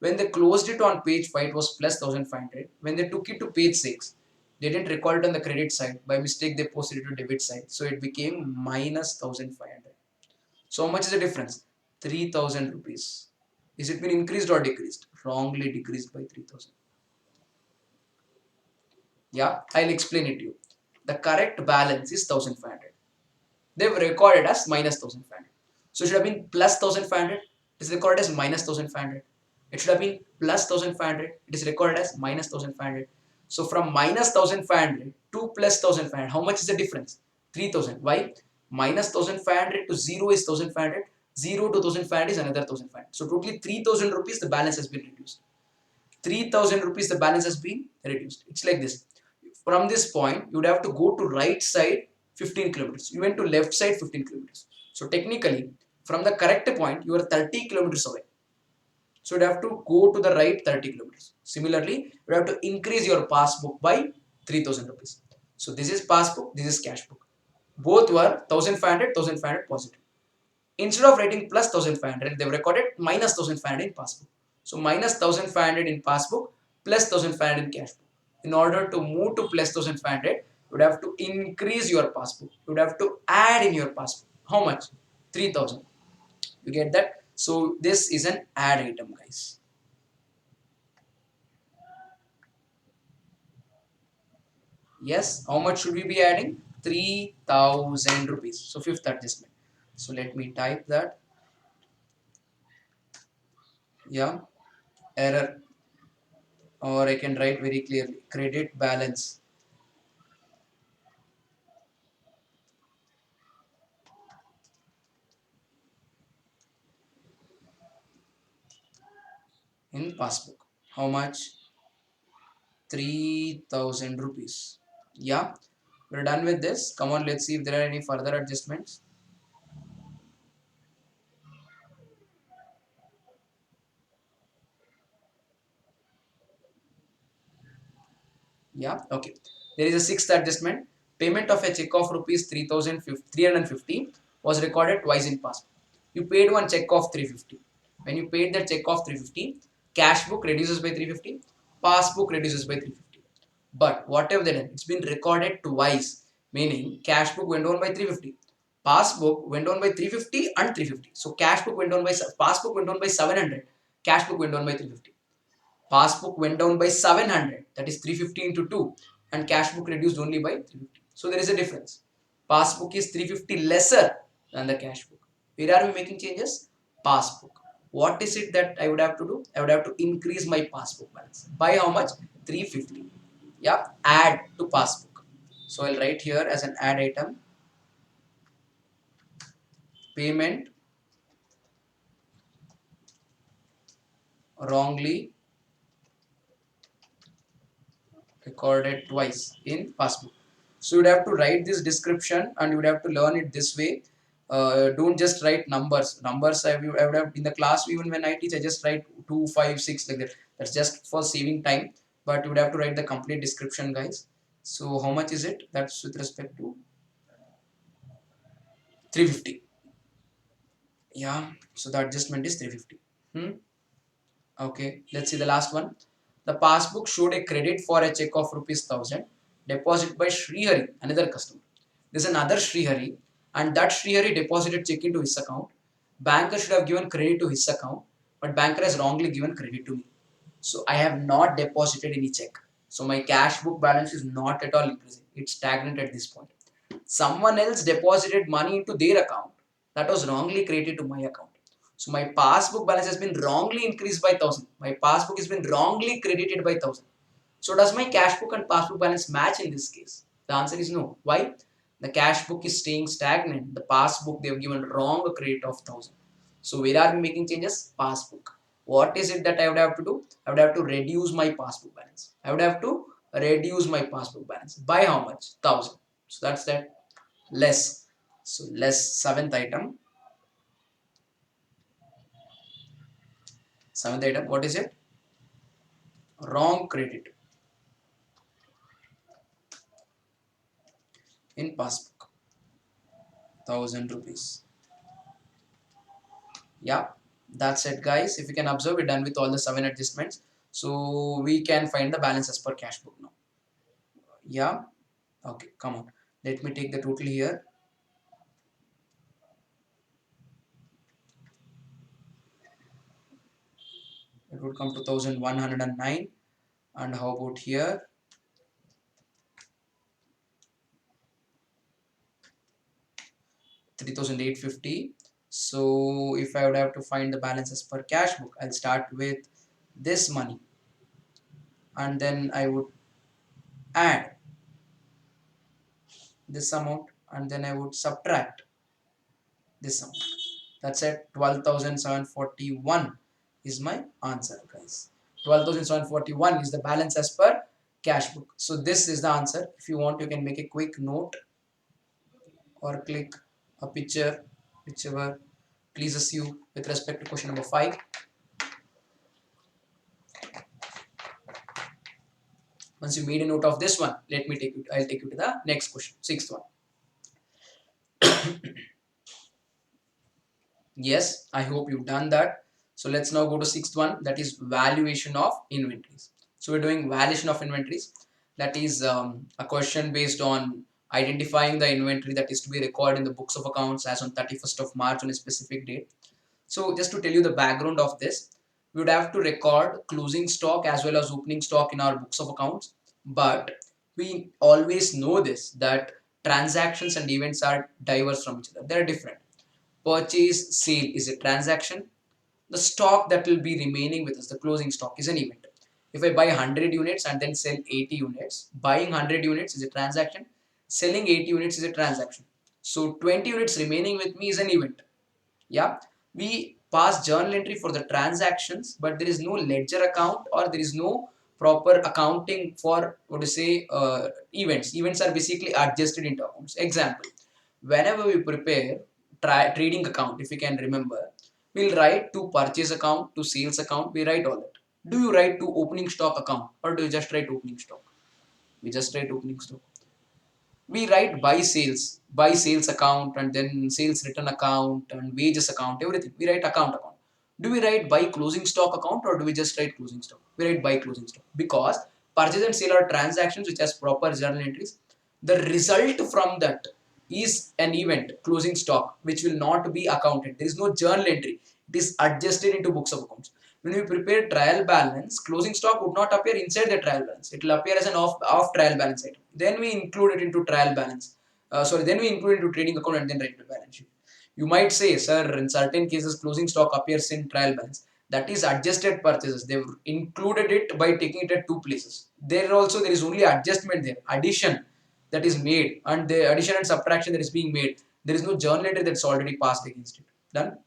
When they closed it on page 5, it was plus 1,500. When they took it to page 6, they didn't record it on the credit side. By mistake, they posted it to debit side. So it became minus 1,500. So how much is the difference? 3,000 rupees. Is it been increased or decreased? Wrongly decreased by 3,000. Yeah, I'll explain it to you. The correct balance is 1,500. They've recorded as minus 1,500. So it should have been plus 1,500. It is recorded as minus 1,500. It should have been plus 1,500. It is recorded as minus 1,500. So from minus 1,500 to plus 1,500, how much is the difference? 3,000. Why? Minus 1,500 to 0 is 1,500. 0 to 1,500 is another 1,500. So totally 3,000 rupees the balance has been reduced. 3,000 rupees the balance has been reduced. It's like this. From this point, you would have to go to right side 15 kilometers. You went to left side 15 kilometers. So technically, from the correct point, you are 30 kilometers away. So you have to go to the right 30 kilometers. Similarly, you have to increase your passbook by 3,000 rupees. So this is passbook, this is cash book. Both were 1,500 positive. Instead of writing plus 1,500, they've recorded minus 1,500 in passbook. So minus 1,500 in passbook plus 1,500 in cash book. In order to move to plus 1,500, you would have to increase your passbook. You would have to add in your passbook. How much? 3,000. You get that? So this is an add item, guys. Yes, how much should we be adding? 3,000 rupees. So fifth adjustment. So let me type that. Yeah, error, or I can write very clearly credit balance in passbook. How much? 3,000 rupees. Yeah, we're done with this. Come on, let's see if there are any further adjustments. Yeah, okay. There is a sixth adjustment. Payment of a check of rupees 3,350 was recorded twice in passbook. You paid one check of 350. When you paid that check of 350, cash book reduces by 350, passbook reduces by 350. But whatever they done, it's been recorded twice, meaning cash book went down by 350, passbook went down by 350 and 350. So cash book went down by passbook went down by 700, cash book went down by 350. Passbook went down by 700, that is 350 into 2, and cash book reduced only by 350. So there is a difference. Passbook is 350 lesser than the cash book. Where are we making changes? Passbook. What is it that I would have to do? I would have to increase my passbook balance. By how much? 350. Yeah, add to passbook. So I'll write here as an add item, payment wrongly recorded twice in passbook. So you'd have to write this description and you would have to learn it this way. Don't just write numbers. Numbers I would have in the class, even when I teach, I just write 2, 5, 6 like that. That's just for saving time. But you would have to write the complete description, guys. So how much is it? That's with respect to 350. Yeah, so the adjustment is 350. Okay, let's see the last one. The passbook showed a credit for a check of rupees 1000 deposited by Srihari, another customer. There's another Srihari, and that Srihari deposited check into his account. Banker should have given credit to his account, but banker has wrongly given credit to me. So I have not deposited any check. So my cash book balance is not at all increasing. It's stagnant at this point. Someone else deposited money into their account that was wrongly created to my account. So my passbook balance has been wrongly increased by 1000. My passbook has been wrongly credited by 1000. So does my cash book and passbook balance match in this case? The answer is no. Why? The cash book is staying stagnant. The passbook they have given wrong credit of 1000. So where are we making changes? Passbook. What is it that I would have to do? I would have to reduce my passbook balance. I would have to reduce my passbook balance. By how much? 1000. So that's that. Less. So less. Seventh item. Seventh item. What is it? Wrong credit in passbook. 1000 rupees. Yeah, that's it, guys. If you can observe, we're done with all the 7 adjustments. So we can find the balance as per cash book now. Yeah. Okay, come on. Let me take the total here. It would come to 1109. And how about here? 3850. So if I would have to find the balance as per cash book, I'll start with this money, and then I would add this amount, and then I would subtract this amount. That's it. 12,741 is my answer, guys. 12,741 is the balance as per cash book. So this is the answer. If you want, you can make a quick note or click a picture, whichever pleases you with respect to question number 5. Once you made a note of this one, I'll take you to the next question, sixth one. Yes, I hope you've done that. So let's now go to sixth one, that is valuation of inventories. So we're doing valuation of inventories. That is a question based on identifying the inventory that is to be recorded in the books of accounts as on 31st of March on a specific date. So just to tell you the background of this, we would have to record closing stock as well as opening stock in our books of accounts. But we always know this, that transactions and events are diverse from each other. They're different. Purchase sale is a transaction. The stock that will be remaining with us, the closing stock, is an event. If I buy 100 units and then sell 80 units, buying 100 units is a transaction, selling 80 units is a transaction. So 20 units remaining with me is an event. Yeah, we pass journal entry for the transactions, but there is no ledger account or there is no proper accounting for what to say events are basically adjusted into accounts. Example, whenever we prepare trading account, if you can remember, we'll write to purchase account, to sales account, we write all that. Do you write to opening stock account or do you just write opening stock? We just write opening stock. We write buy sales account, and then sales return account and wages account, everything we write account. Do we write buy closing stock account or do we just write closing stock? We write buy closing stock because purchase and sale are transactions which has proper journal entries. The result from that is an event, closing stock, which will not be accounted. There is no journal entry. It is adjusted into books of accounts. When we prepare trial balance, closing stock would not appear inside the trial balance. It will appear as an off trial balance item. Then we include it into trial balance. Then we include it into trading account and then write the balance sheet. You might say, sir, in certain cases, closing stock appears in trial balance. That is adjusted purchases. They've included it by taking it at two places. There is only adjustment there, addition that is made, and the addition and subtraction that is being made. There is no journal entry that's already passed against it. Done.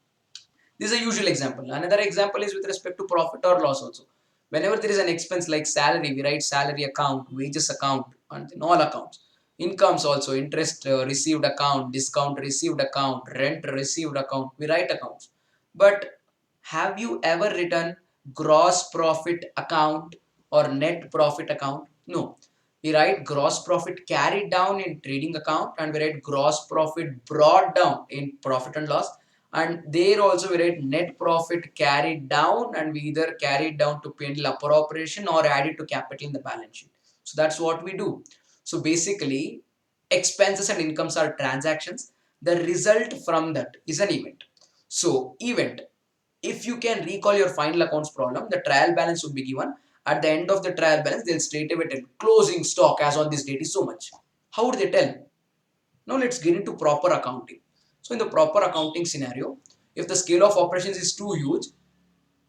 This is a usual example. Another example is with respect to profit or loss also. Whenever there is an expense like salary, we write salary account, wages account, and in all accounts. Incomes also, interest received account, discount received account, rent received account, we write accounts. But have you ever written gross profit account or net profit account? No. We write gross profit carried down in trading account and we write gross profit brought down in profit and loss, and there also we write net profit carried down, and we either carry it down to P&L appropriation or add it to capital in the balance sheet. So that's what we do. So basically, expenses and incomes are transactions. The result from that is an event. So event, if you can recall your final accounts problem, the trial balance would be given. At the end of the trial balance, they'll straight away tell closing stock as on this date is so much. How would they tell? Now let's get into proper accounting. So in the proper accounting scenario, if the scale of operations is too huge,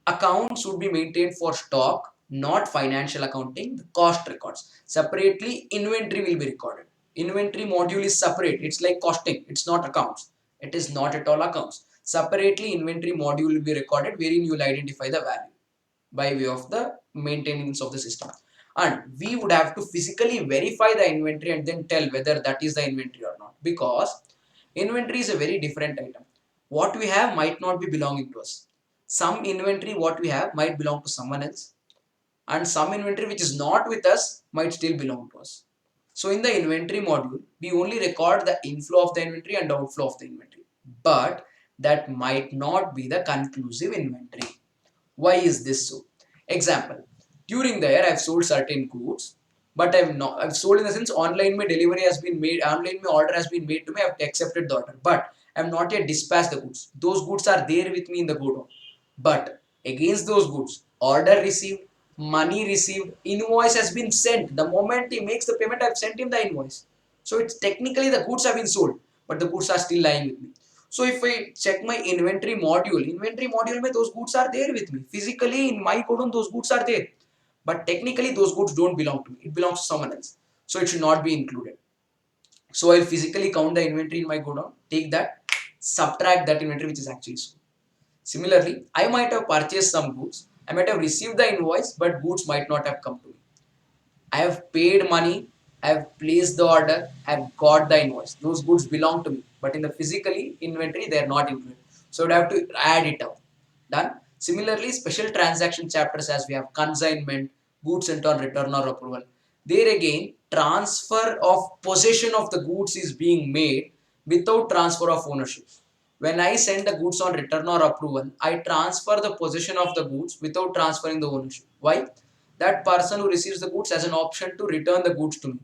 accounts would be maintained for stock, not financial accounting, the cost records. Separately, inventory will be recorded. Inventory module is separate. It's like costing. It's not accounts. It is not at all accounts. Separately, inventory module will be recorded wherein you will identify the value by way of the maintenance of the system. And we would have to physically verify the inventory and then tell whether that is the inventory or not, because inventory is a very different item. What we have might not be belonging to us. Some inventory what we have might belong to someone else, and some inventory which is not with us might still belong to us. So in the inventory module, we only record the inflow of the inventory and outflow of the inventory, but that might not be the conclusive inventory. Why is this so? Example, during the year I've sold certain goods, but I've sold in the sense online my delivery has been made, online my order has been made to me, I've accepted the order, but I've not yet dispatched the goods. Those goods are there with me in the godown. But against those goods, order received, money received, invoice has been sent. The moment he makes the payment, I've sent him the invoice. So it's technically the goods have been sold, but the goods are still lying with me. So if I check my inventory module mein those goods are there with me. Physically in my godown those goods are there. But technically those goods don't belong to me. It belongs to someone else. So it should not be included. So I'll physically count the inventory in my godown, take that, subtract that inventory which is actually sold. Similarly, I might have purchased some goods. I might have received the invoice, but goods might not have come to me. I have paid money, I have placed the order, I have got the invoice. Those goods belong to me, but in the physically inventory, they are not included. So I have to add it up. Done. Similarly, special transaction chapters as we have consignment, goods sent on return or approval. There again, transfer of possession of the goods is being made without transfer of ownership. When I send the goods on return or approval, I transfer the possession of the goods without transferring the ownership. Why? That person who receives the goods has an option to return the goods to me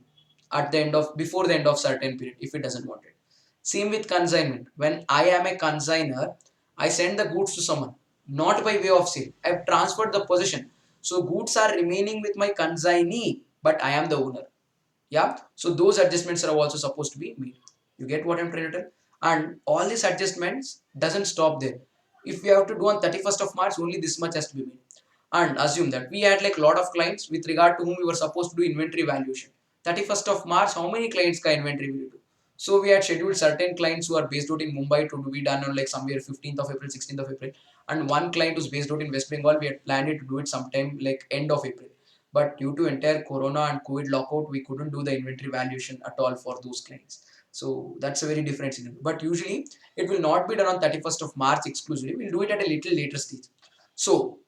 at the end of before the end of certain period if it doesn't want it. Same with consignment. When I am a consigner, I send the goods to someone, not by way of sale. I have transferred the possession. So goods are remaining with my consignee, but I am the owner. Yeah. So those adjustments are also supposed to be made. You get what I'm trying to tell? And all these adjustments doesn't stop there. If we have to do on 31st of March, only this much has to be made. And assume that we had like a lot of clients with regard to whom we were supposed to do inventory valuation. 31st of March, how many clients ka inventory will you do? So we had scheduled certain clients who are based out in Mumbai to be done on like somewhere 15th of April, 16th of April. And one client who's based out in West Bengal, we had planned it to do it sometime like end of April. But due to entire Corona and COVID lockout, we couldn't do the inventory valuation at all for those clients. So that's a very different scenario. But usually it will not be done on 31st of March exclusively. We'll do it at a little later stage. So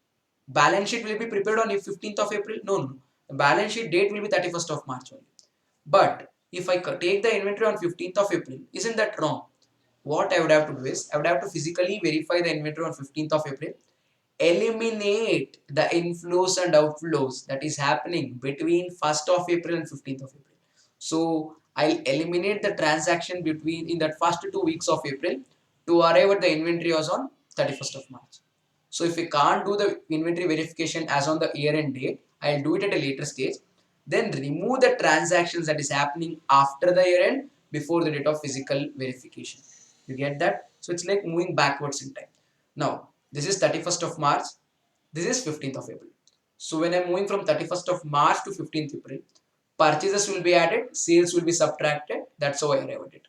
balance sheet will be prepared on 15th of April. No. The balance sheet date will be 31st of March only. But if I take the inventory on 15th of April, isn't that wrong? What I would have to do is I would have to physically verify the inventory on 15th of April, eliminate the inflows and outflows that is happening between 1st of April and 15th of April. So I'll eliminate the transaction between in that first 2 weeks of April to arrive at the inventory as on 31st of March. So if we can't do the inventory verification as on the year end date, I'll do it at a later stage. Then remove the transactions that is happening after the year end before the date of physical verification. You get that? So it's like moving backwards in time. Now, this is 31st of March. This is 15th of April. So when I'm moving from 31st of March to 15th April, purchases will be added, sales will be subtracted. That's how I arrive at it.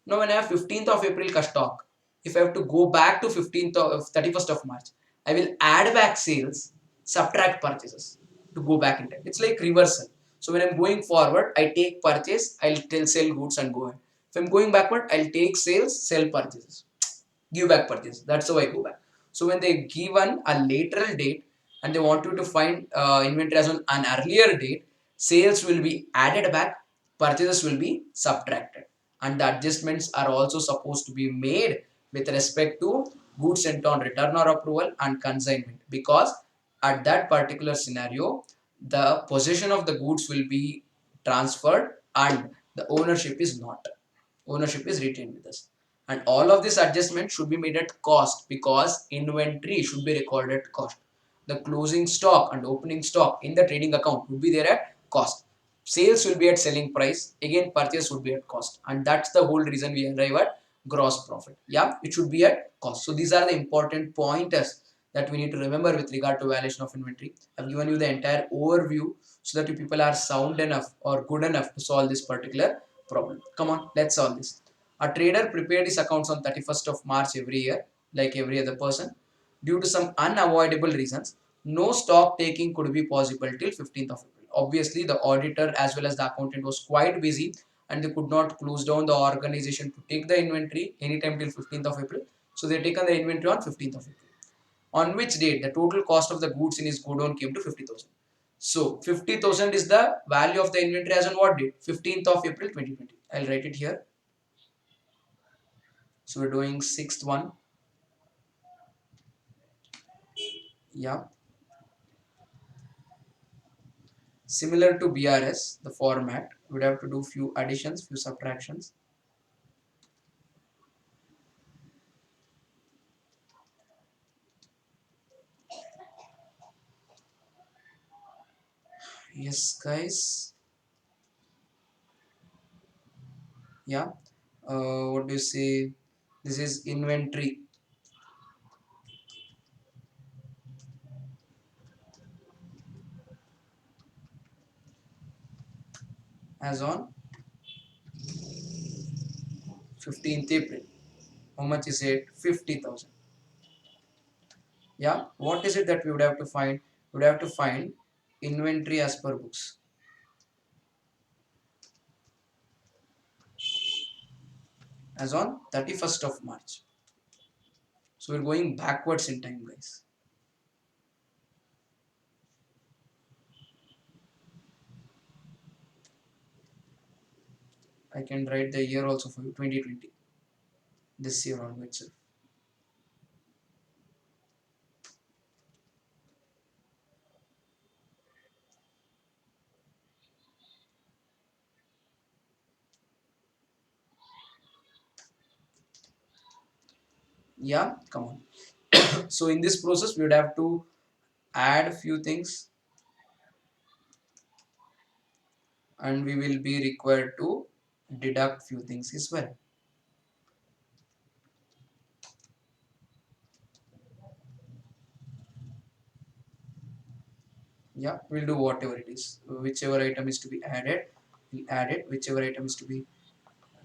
Now when I have 15th of April ka stock, if I have to go back to 15th of 31st of March, I will add back sales, subtract purchases to go back in time. It's like reversal. So when I'm going forward, I take purchase, I'll tell sell goods and go ahead. If I'm going backward, I'll take sales, sell purchases, give back purchase. That's how I go back. So when they given a lateral date and they want you to find inventory as on an earlier date, sales will be added back, purchases will be subtracted, and the adjustments are also supposed to be made with respect to goods sent on return or approval and consignment, because at that particular scenario the possession of the goods will be transferred and the ownership is retained with us. And all of this adjustment should be made at cost, because inventory should be recorded at cost. The closing stock and opening stock in the trading account would be there at cost. Sales will be at selling price. Again, purchase would be at cost. And that's the whole reason we arrive at gross profit. Yeah, it should be at cost. So these are the important pointers that we need to remember with regard to valuation of inventory. I've given you the entire overview so that you people are sound enough or good enough to solve this particular problem. Come on, let's solve this. A trader prepared his accounts on 31st of March every year, like every other person. Due to some unavoidable reasons, no stock taking could be possible till 15th of April. Obviously, the auditor as well as the accountant was quite busy and they could not close down the organization to take the inventory anytime till 15th of April. So they taken the inventory on 15th of April. On which date the total cost of the goods in his godown came to 50,000. So 50,000 is the value of the inventory as on what date? 15th of April 2020. I'll write it here. So we're doing sixth one. Yeah. Similar to BRS, the format, we'd have to do few additions, few subtractions. Yes, guys. Yeah. What do you say? This is inventory as on 15th April. How much is it? 50,000. Yeah. What is it that we would have to find? We would have to find inventory as per books as on 31st of March. So we're going backwards in time, guys. I can write the year also for you, 2020. This year onwards. Yeah, come on. So in this process, we would have to add a few things and we will be required to deduct few things as well. Yeah, we'll do whatever it is. Whichever item is to be added, we'll add it. Whichever item is to be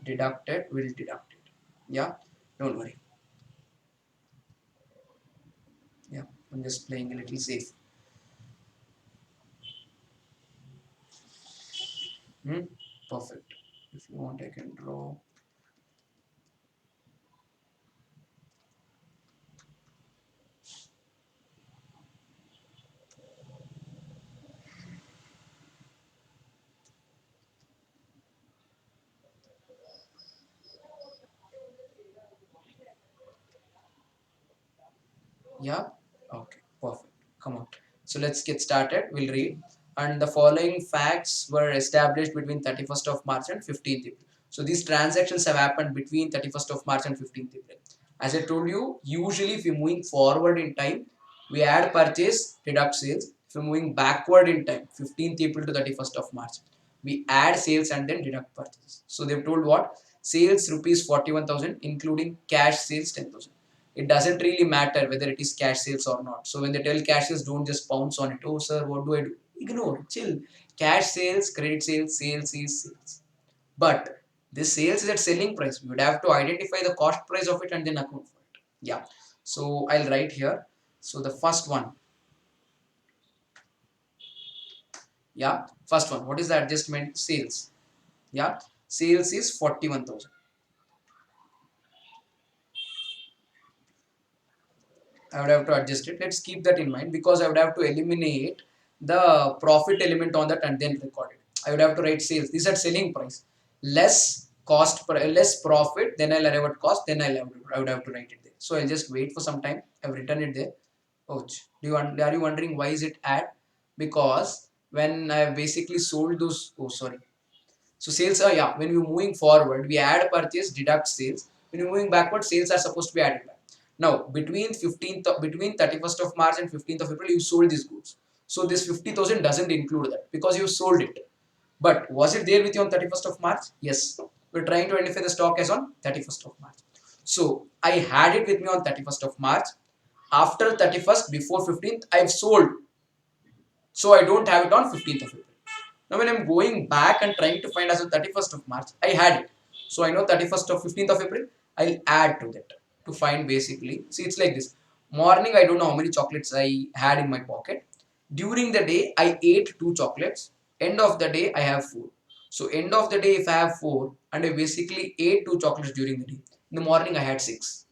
deducted, we'll deduct it. Yeah, don't worry. Yeah, I'm just playing a little safe. Hmm? Perfect. If you want, I can draw. Yeah, okay, perfect. Come on. So let's get started. We'll read. And the following facts were established between 31st of March and 15th April. So these transactions have happened between 31st of March and 15th April. As I told you, usually if you're moving forward in time, we add purchase, deduct sales. If you're moving backward in time, 15th April to 31st of March, we add sales and then deduct purchase. So they've told what? Sales rupees 41,000 including cash sales 10,000. It doesn't really matter whether it is cash sales or not. So when they tell cash sales, don't just pounce on it. Oh sir, what do I do? Ignore, chill. Cash sales, credit sales, sales is sales. But this sales is at selling price. We would have to identify the cost price of it and then account for it. Yeah. So I'll write here. So the first one. Yeah. First one. What is the adjustment? Sales. Yeah. Sales is 41,000. I would have to adjust it. Let's keep that in mind because I would have to eliminate the profit element on that and then record it. I would have to write sales. These are selling price less cost per less profit, then I'll arrive at cost, then I would have to write it there. So I'll just wait for some time. I've written it there. Ouch. Are you wondering why is it add? Because when I have basically sold those, oh sorry. So sales are, yeah, when we're moving forward, we add purchase, deduct sales. When we're moving backward, sales are supposed to be added back. Now, between 31st of March and 15th of April, you sold these goods. So this 50,000 doesn't include that because you sold it. But was it there with you on 31st of March? Yes. We're trying to identify the stock as on 31st of March. So I had it with me on 31st of March. After 31st, before 15th, I've sold. So I don't have it on 15th of April. Now when I'm going back and trying to find as on 31st of March, I had it. So I know 31st of 15th of April, I'll add to that to find basically. See, it's like this. Morning, I don't know how many chocolates I had in my pocket. During the day, I ate 2 chocolates. End of the day, I have 4. So end of the day, if I have 4 and I basically ate 2 chocolates during the day, in the morning I had 6.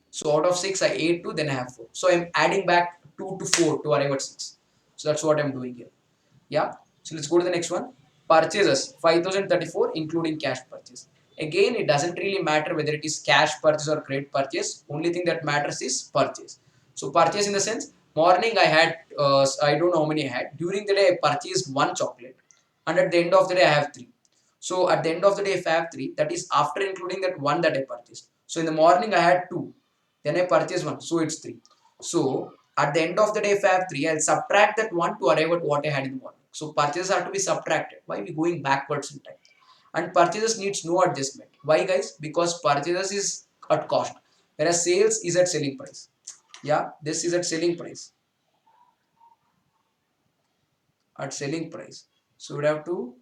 So out of 6, I ate 2, then I have 4. So I'm adding back 2 to 4 to arrive at 6. So that's what I'm doing here. Yeah. So let's go to the next one. Purchases 5034 including cash purchase. Again, it doesn't really matter whether it is cash purchase or credit purchase. Only thing that matters is purchase. So purchase in the sense, morning I had, I don't know how many I had. During the day, I purchased 1 chocolate, and at the end of the day, I have 3. So at the end of the day, if I have 3, that is after including that one that I purchased. So in the morning, I had 2. Then I purchased 1. So it's 3. So at the end of the day, if I have 3, I'll subtract that 1 to arrive at what I had in the morning. So purchases have to be subtracted. Why? We going backwards in time. And purchases needs no adjustment. Why guys? Because purchases is at cost. Whereas sales is at selling price. Yeah, this is at selling price. At selling price. So we have to